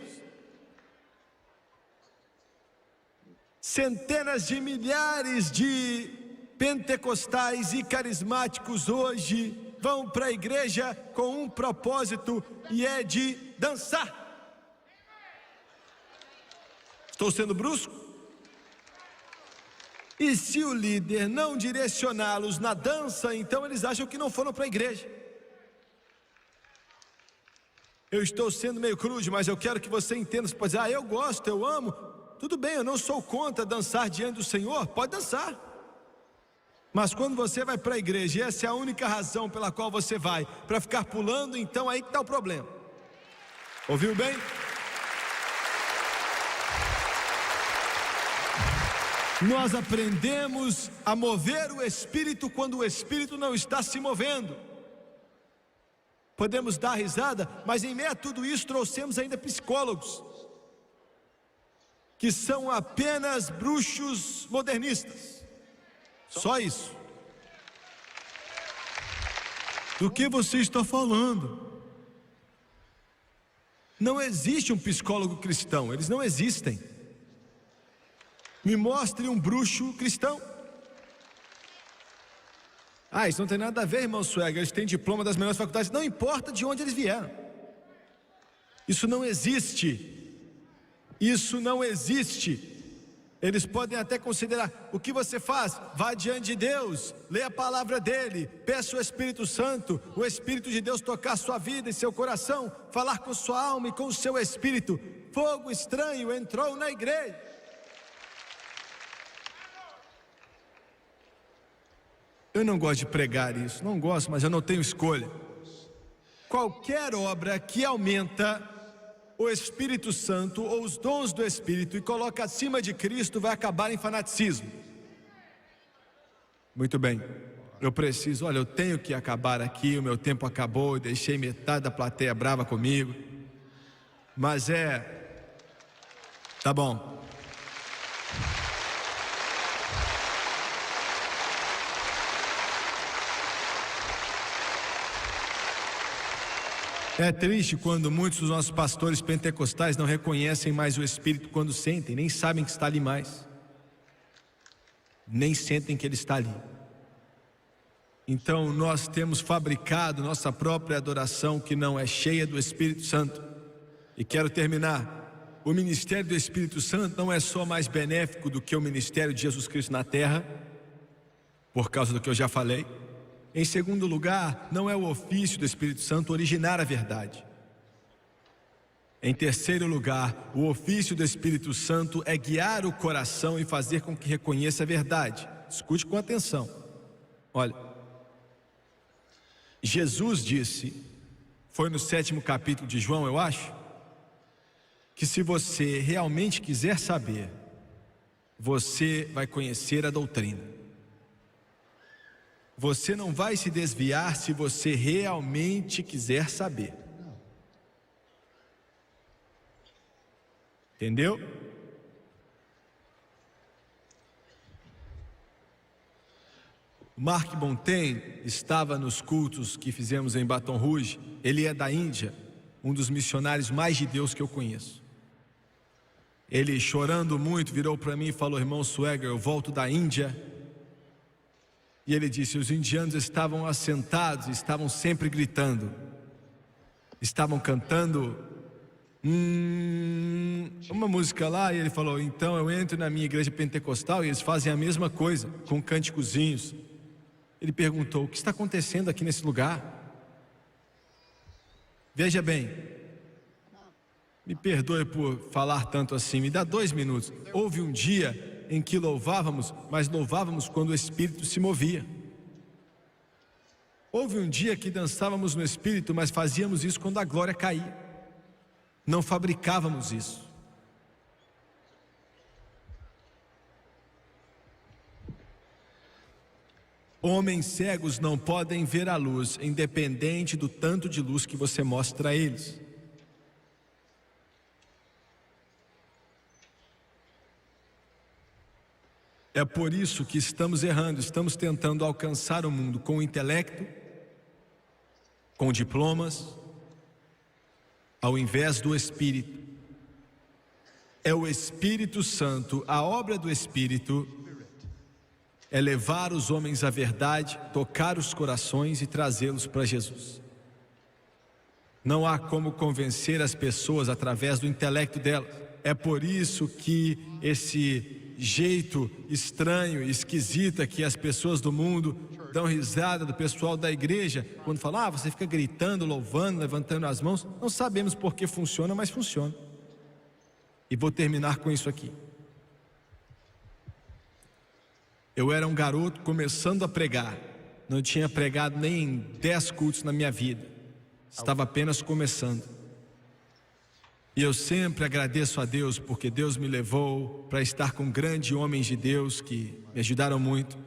A: Centenas de milhares de pentecostais e carismáticos hoje vão para a igreja com um propósito e é de dançar. Estou sendo brusco? E se o líder não direcioná-los na dança, então eles acham que não foram para a igreja. Eu estou sendo meio crude, mas eu quero que você entenda. Você pode dizer, eu gosto, eu amo. Tudo bem, eu não sou contra dançar diante do Senhor, pode dançar. Mas quando você vai para a igreja, e essa é a única razão pela qual você vai, para ficar pulando, então aí que está o problema. Ouviu bem? Nós aprendemos a mover o Espírito quando o Espírito não está se movendo. Podemos dar risada, mas em meio a tudo isso trouxemos ainda psicólogos, que são apenas bruxos modernistas. Só isso. Do que você está falando? Não existe um psicólogo cristão, eles não existem. Me mostre um bruxo cristão. Isso não tem nada a ver, irmão Suega, eles têm diploma das melhores faculdades. Não importa de onde eles vieram. Isso não existe. Isso não existe. Eles podem até considerar, o que você faz? Vá diante de Deus, lê a palavra dele, peça o Espírito Santo, o Espírito de Deus tocar sua vida e seu coração, falar com sua alma e com o seu espírito. Fogo estranho entrou na igreja. Eu não gosto de pregar isso, não gosto, mas eu não tenho escolha. Qualquer obra que aumenta o Espírito Santo ou os dons do Espírito e coloca acima de Cristo vai acabar em fanaticismo. Muito bem, eu tenho que acabar aqui, o meu tempo acabou, eu deixei metade da plateia brava comigo. Mas tá bom. É triste quando muitos dos nossos pastores pentecostais não reconhecem mais o Espírito quando sentem, nem sabem que está ali mais. Nem sentem que Ele está ali. Então nós temos fabricado nossa própria adoração que não é cheia do Espírito Santo. E quero terminar. O ministério do Espírito Santo não é só mais benéfico do que o ministério de Jesus Cristo na terra, por causa do que eu já falei. Em segundo lugar, não é o ofício do Espírito Santo originar a verdade. Em terceiro lugar, o ofício do Espírito Santo é guiar o coração e fazer com que reconheça a verdade. Escute com atenção. Olha, Jesus disse, foi no 7º capítulo de João, eu acho, que se você realmente quiser saber, você vai conhecer a doutrina. Você não vai se desviar se você realmente quiser saber. Entendeu? Mark Montaigne estava nos cultos que fizemos em Baton Rouge. Ele é da Índia, um dos missionários mais de Deus que eu conheço. Ele, chorando muito, virou para mim e falou: irmão Swagger, eu volto da Índia. E ele disse, os indianos estavam assentados, estavam sempre gritando, estavam cantando uma música lá, e ele falou, então eu entro na minha igreja pentecostal e eles fazem a mesma coisa, com cânticozinhos. Ele perguntou, o que está acontecendo aqui nesse lugar? Veja bem, me perdoe por falar tanto assim, me dá 2 minutos. Houve um dia em que louvávamos, mas louvávamos quando o Espírito se movia. Houve um dia que dançávamos no Espírito, mas fazíamos isso quando a glória caía. Não fabricávamos isso. Homens cegos não podem ver a luz, independente do tanto de luz que você mostra a eles. É por isso que estamos errando, estamos tentando alcançar o mundo com o intelecto, com diplomas, ao invés do Espírito. É o Espírito Santo, a obra do Espírito é levar os homens à verdade, tocar os corações e trazê-los para Jesus. Não há como convencer as pessoas através do intelecto delas. É por isso que esse jeito estranho e esquisito que as pessoas do mundo dão risada do pessoal da igreja, quando falam, você fica gritando, louvando, levantando as mãos. Não sabemos por que funciona, mas funciona. E vou terminar com isso aqui. Eu era um garoto começando a pregar. Não tinha pregado nem em 10 cultos na minha vida. Estava apenas começando. E eu sempre agradeço a Deus, porque Deus me levou para estar com grandes homens de Deus que me ajudaram muito.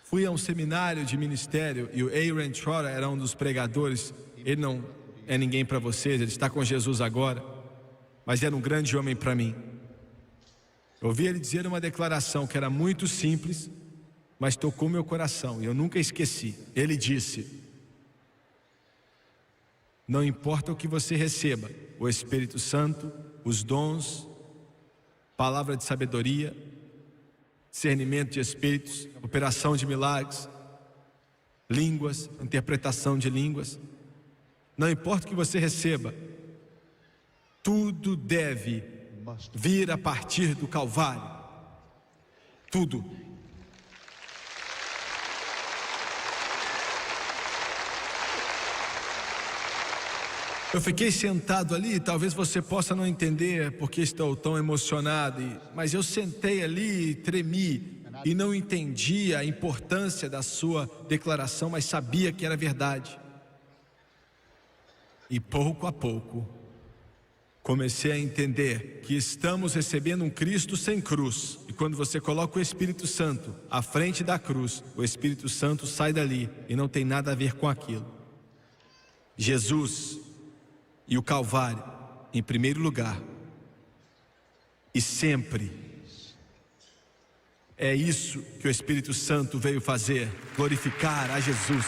A: Fui a um seminário de ministério e o Aaron Trotter era um dos pregadores. Ele não é ninguém para vocês, ele está com Jesus agora, mas era um grande homem para mim. Eu ouvi ele dizer uma declaração que era muito simples, mas tocou meu coração e eu nunca esqueci. Ele disse: não importa o que você receba, o Espírito Santo, os dons, palavra de sabedoria, discernimento de espíritos, operação de milagres, línguas, interpretação de línguas, não importa o que você receba, tudo deve vir a partir do Calvário. Tudo. Eu fiquei sentado ali, talvez você possa não entender porque estou tão emocionado, mas eu sentei ali e tremi e não entendi a importância da sua declaração, mas sabia que era verdade. E pouco a pouco comecei a entender que estamos recebendo um Cristo sem cruz. E quando você coloca o Espírito Santo à frente da cruz, o Espírito Santo sai dali e não tem nada a ver com aquilo. Jesus e o Calvário em primeiro lugar, e sempre. É isso que o Espírito Santo veio fazer, glorificar a Jesus.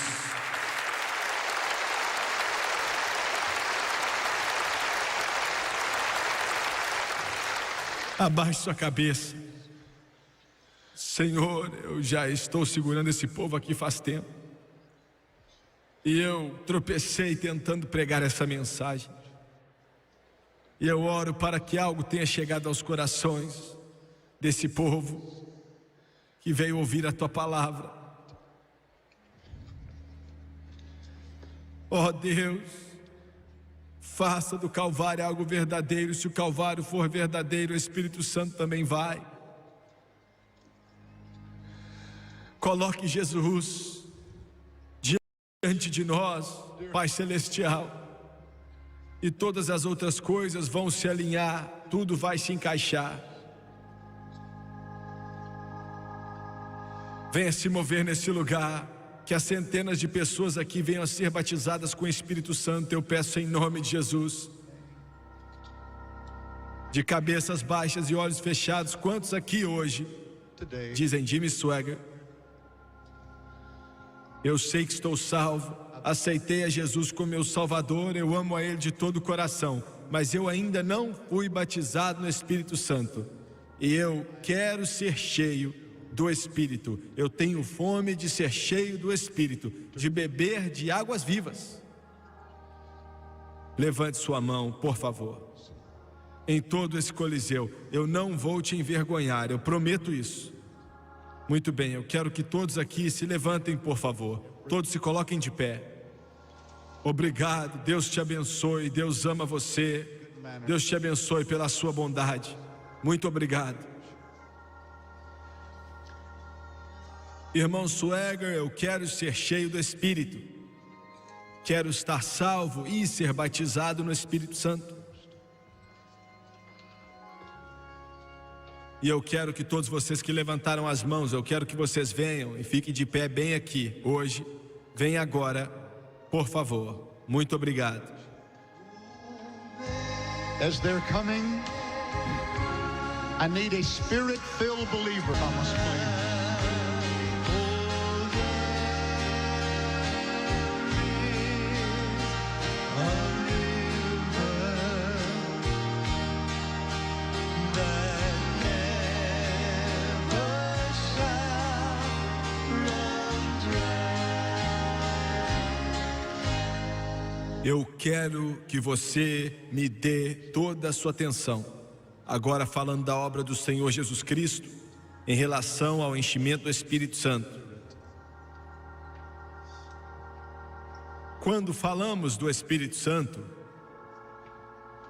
A: Abaixe sua cabeça. Senhor, eu já estou segurando esse povo aqui faz tempo. E eu tropecei tentando pregar essa mensagem. E eu oro para que algo tenha chegado aos corações desse povo que veio ouvir a Tua palavra. Ó Deus, faça do Calvário algo verdadeiro. Se o Calvário for verdadeiro, o Espírito Santo também vai. Coloque Jesus diante de nós, Pai Celestial, e todas as outras coisas vão se alinhar, tudo vai se encaixar. Venha se mover nesse lugar, que as centenas de pessoas aqui venham a ser batizadas com o Espírito Santo. Eu peço em nome de Jesus. De cabeças baixas e olhos fechados, quantos aqui hoje dizem: Jimmy Swaggart, eu sei que estou salvo, aceitei a Jesus como meu Salvador, eu amo a Ele de todo o coração, mas eu ainda não fui batizado no Espírito Santo, e eu quero ser cheio do Espírito. Eu tenho fome de ser cheio do Espírito, de beber de águas vivas. Levante sua mão, por favor. Em todo esse coliseu, eu não vou te envergonhar, eu prometo isso. Muito bem, eu quero que todos aqui se levantem, por favor. Todos se coloquem de pé. Obrigado, Deus te abençoe, Deus ama você. Deus te abençoe pela sua bondade. Muito obrigado. Irmão Swaggart, eu quero ser cheio do Espírito. Quero estar salvo e ser batizado no Espírito Santo. E eu quero que todos vocês que levantaram as mãos, eu quero que vocês venham e fiquem de pé bem aqui, hoje. Venha agora, por favor. Muito obrigado.
B: As they're coming, I need a spirit-filled believer. Thomas, please.
A: Eu quero que você me dê toda a sua atenção, agora falando da obra do Senhor Jesus Cristo, em relação ao enchimento do Espírito Santo. Quando falamos do Espírito Santo,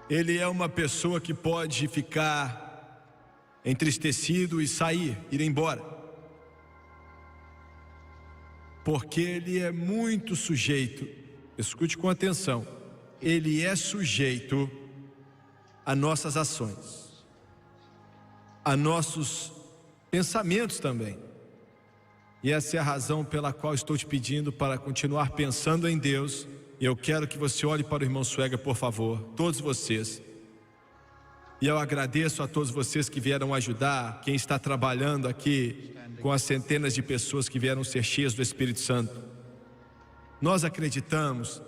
A: ele é uma pessoa que pode ficar entristecido e sair, ir embora, porque ele é muito sujeito. Escute com atenção, ele é sujeito a nossas ações, a nossos pensamentos também. E essa é a razão pela qual estou te pedindo para continuar pensando em Deus. E eu quero que você olhe para o irmão Swaggart, por favor, todos vocês. E eu agradeço a todos vocês que vieram ajudar, quem está trabalhando aqui com as centenas de pessoas que vieram ser cheias do Espírito Santo. Nós acreditamos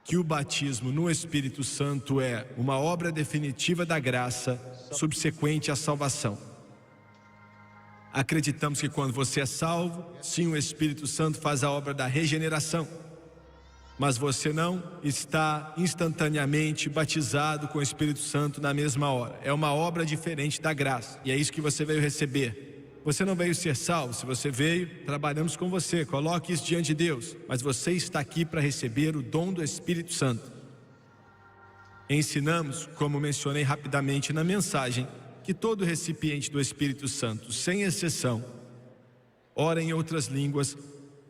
A: que o batismo no Espírito Santo é uma obra definitiva da graça subsequente à salvação. Acreditamos que quando você é salvo, sim, o Espírito Santo faz a obra da regeneração, mas você não está instantaneamente batizado com o Espírito Santo na mesma hora. É uma obra diferente da graça, e é isso que você veio receber. Você não veio ser salvo. Se você veio, trabalhamos com você, coloque isso diante de Deus, mas você está aqui para receber o dom do Espírito Santo. Ensinamos, como mencionei rapidamente na mensagem, que todo recipiente do Espírito Santo, sem exceção, ora em outras línguas,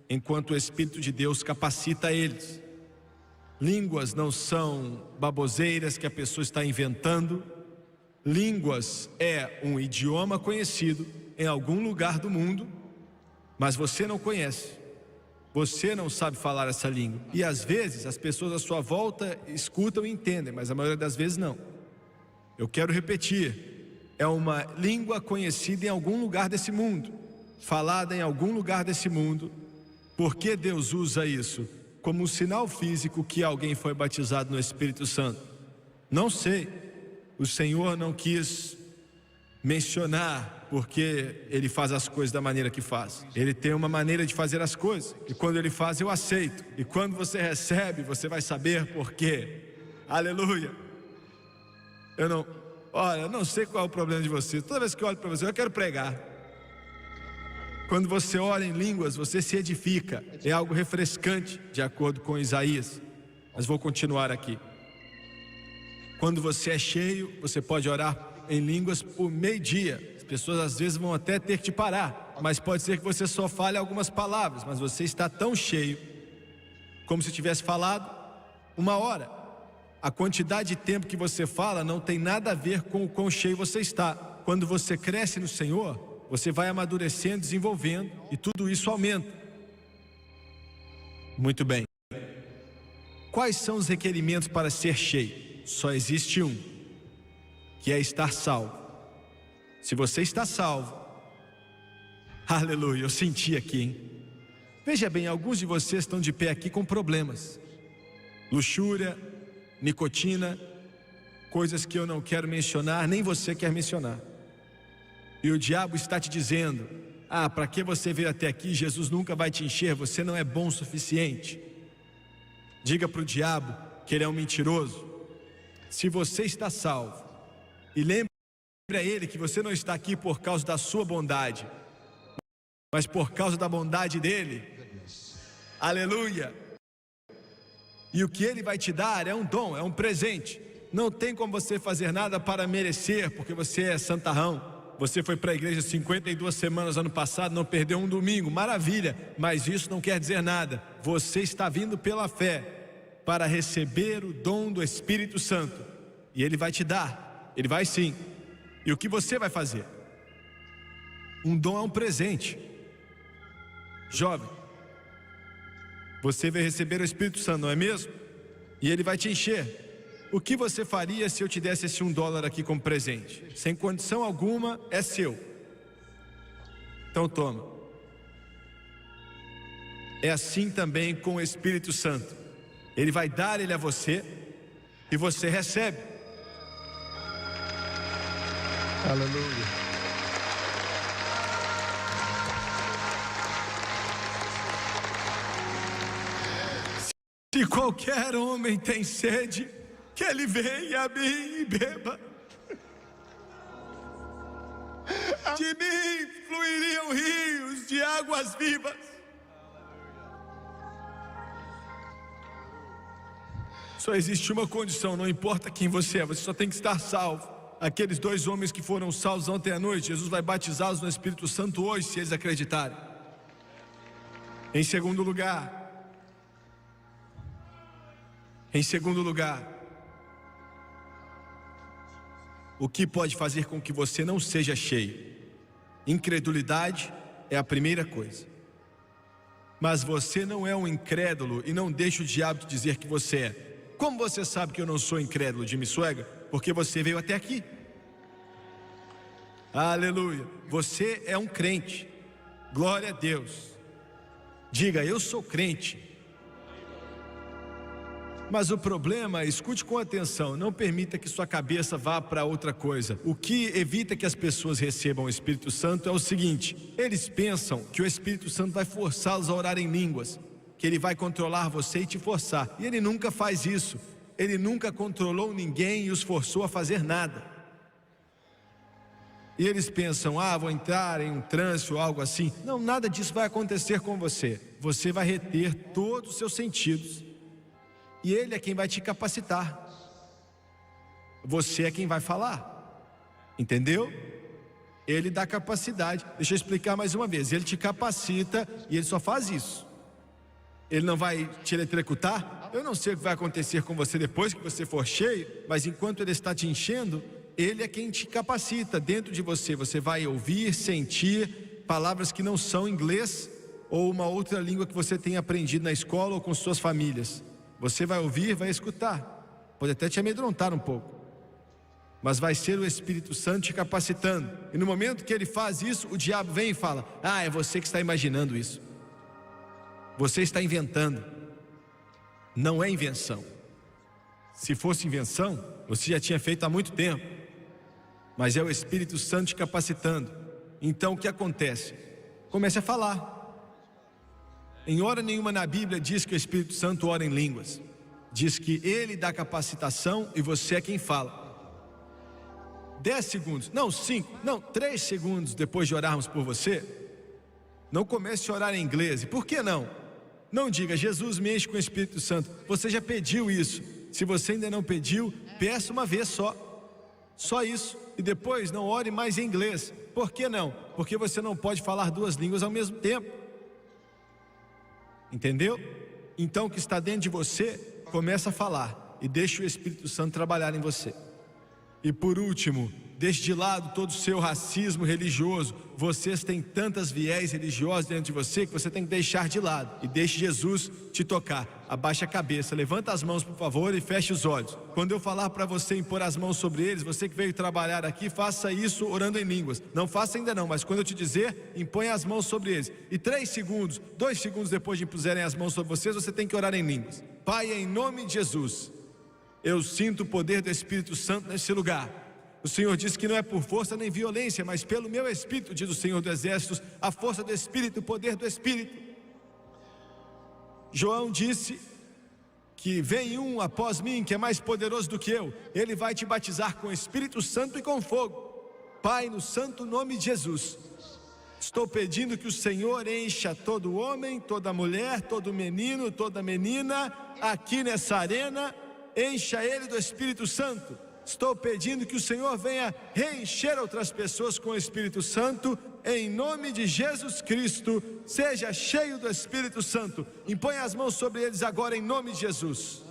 A: enquanto o Espírito de Deus capacita eles. Línguas não são baboseiras que a pessoa está inventando. Línguas é um idioma conhecido em algum lugar do mundo, mas você não conhece, você não sabe falar essa língua. E às vezes as pessoas à sua volta escutam e entendem, mas a maioria das vezes não. Eu quero repetir, é uma língua conhecida em algum lugar desse mundo, falada em algum lugar desse mundo. Por que Deus usa isso como um sinal físico que alguém foi batizado no Espírito Santo? Não sei. O Senhor não quis mencionar porque ele faz as coisas da maneira que faz. Ele tem uma maneira de fazer as coisas, e quando ele faz, eu aceito. E quando você recebe, você vai saber por quê. Aleluia. Eu não sei qual é o problema de você. Toda vez que eu olho para você, eu quero pregar. Quando você ora em línguas, você se edifica. É algo refrescante, de acordo com Isaías. Mas vou continuar aqui. Quando você é cheio, você pode orar em línguas por meio-dia. As pessoas às vezes vão até ter que te parar, mas pode ser que você só fale algumas palavras, mas você está tão cheio, como se tivesse falado 1 hora. A quantidade de tempo que você fala não tem nada a ver com o quão cheio você está. Quando você cresce no Senhor, você vai amadurecendo, desenvolvendo, e tudo isso aumenta. Muito bem. Quais são os requerimentos para ser cheio? Só existe um, que é estar salvo. Se você está salvo, aleluia, eu senti aqui, hein? Veja bem, alguns de vocês estão de pé aqui com problemas. Luxúria, nicotina, coisas que eu não quero mencionar, nem você quer mencionar. E o diabo está te dizendo: para que você veio até aqui? Jesus nunca vai te encher, você não é bom o suficiente. Diga para o diabo que ele é um mentiroso. Se você está salvo, e lembre a ele que você não está aqui por causa da sua bondade, mas por causa da bondade dele. Aleluia. E o que ele vai te dar é um dom, é um presente. Não tem como você fazer nada para merecer, porque você é santarrão. Você foi para a igreja 52 semanas ano passado, não perdeu um domingo, maravilha. Mas isso não quer dizer nada. Você está vindo pela fé para receber o dom do Espírito Santo, e ele vai te dar. Ele vai sim. E o que você vai fazer? Um dom é um presente. Jovem, você vai receber o Espírito Santo, não é mesmo? E ele vai te encher. O que você faria se eu te desse esse $1 aqui como presente? Sem condição alguma, é seu. Então toma. É assim também com o Espírito Santo. Ele vai dar ele a você, e você recebe.
B: Aleluia.
A: Se qualquer homem tem sede, que ele venha a mim e beba. De mim fluiriam rios de águas vivas. Só existe uma condição, não importa quem você é, você só tem que estar salvo. Aqueles 2 homens que foram salvos ontem à noite, Jesus vai batizá-los no Espírito Santo hoje, se eles acreditarem. Em segundo lugar, o que pode fazer com que você não seja cheio? Incredulidade é a primeira coisa. Mas você não é um incrédulo e não deixa o diabo te dizer que você é. Como você sabe que eu não sou incrédulo, Jimmy Swaggart? Porque você veio até aqui. Aleluia. Você é um crente. Glória a Deus. Diga: eu sou crente. Mas o problema, escute com atenção, não permita que sua cabeça vá para outra coisa. O que evita que as pessoas recebam o Espírito Santo é o seguinte: eles pensam que o Espírito Santo vai forçá-los a orar em línguas, que ele vai controlar você e te forçar. E ele nunca faz isso. Ele nunca controlou ninguém e os forçou a fazer nada. E eles pensam: vou entrar em um transe ou algo assim. Não, nada disso vai acontecer com você. Você vai reter todos os seus sentidos, e ele é quem vai te capacitar. Você é quem vai falar. Entendeu? Ele dá capacidade. Deixa eu explicar mais uma vez. Ele te capacita e ele só faz isso. Ele não vai te eletrocutar. Eu não sei o que vai acontecer com você depois que você for cheio, mas enquanto ele está te enchendo, ele é quem te capacita. Dentro de você, você vai ouvir, sentir palavras que não são inglês ou uma outra língua que você tenha aprendido na escola ou com suas famílias. Você vai ouvir, vai escutar. Pode até te amedrontar um pouco, mas vai ser o Espírito Santo te capacitando. E no momento que ele faz isso, o diabo vem e fala: é você que está imaginando isso. Você está inventando. Não é invenção. Se fosse invenção, você já tinha feito há muito tempo. mas é o Espírito Santo te capacitando. Então o que acontece? Comece a falar. Em hora nenhuma na Bíblia diz que o Espírito Santo ora em línguas. Diz que ele dá capacitação e você é quem fala. 10 segundos, não 5, não 3 segundos depois de orarmos por você, não comece a orar em inglês. E por que não? Não diga, Jesus me enche com o Espírito Santo. Você já pediu isso. Se você ainda não pediu, peça uma vez só. Só isso. E depois não ore mais em inglês. Por que não? Porque você não pode falar 2 línguas ao mesmo tempo. Entendeu? Então o que está dentro de você, começa a falar. E deixa o Espírito Santo trabalhar em você. E por último, deixe de lado todo o seu racismo religioso. Vocês têm tantas viés religiosos dentro de você que você tem que deixar de lado. E deixe Jesus te tocar. Abaixa a cabeça, levanta as mãos por favor e feche os olhos. Quando eu falar para você impor as mãos sobre eles, você que veio trabalhar aqui, faça isso orando em línguas. Não faça ainda não, mas quando eu te dizer, imponha as mãos sobre eles. E 3 segundos, 2 segundos depois de impuserem as mãos sobre vocês, você tem que orar em línguas. Pai, em nome de Jesus, eu sinto o poder do Espírito Santo nesse lugar. O Senhor disse que não é por força nem violência, mas pelo meu Espírito, diz o Senhor dos Exércitos, a força do Espírito, o poder do Espírito. João disse que vem um após mim que é mais poderoso do que eu. Ele vai te batizar com o Espírito Santo e com fogo. Pai, no santo nome de Jesus, estou pedindo que o Senhor encha todo homem, toda mulher, todo menino, toda menina aqui nessa arena, encha ele do Espírito Santo. Estou pedindo que o Senhor venha reencher outras pessoas com o Espírito Santo, em nome de Jesus Cristo. Seja cheio do Espírito Santo. Impõe as mãos sobre eles agora em nome de Jesus.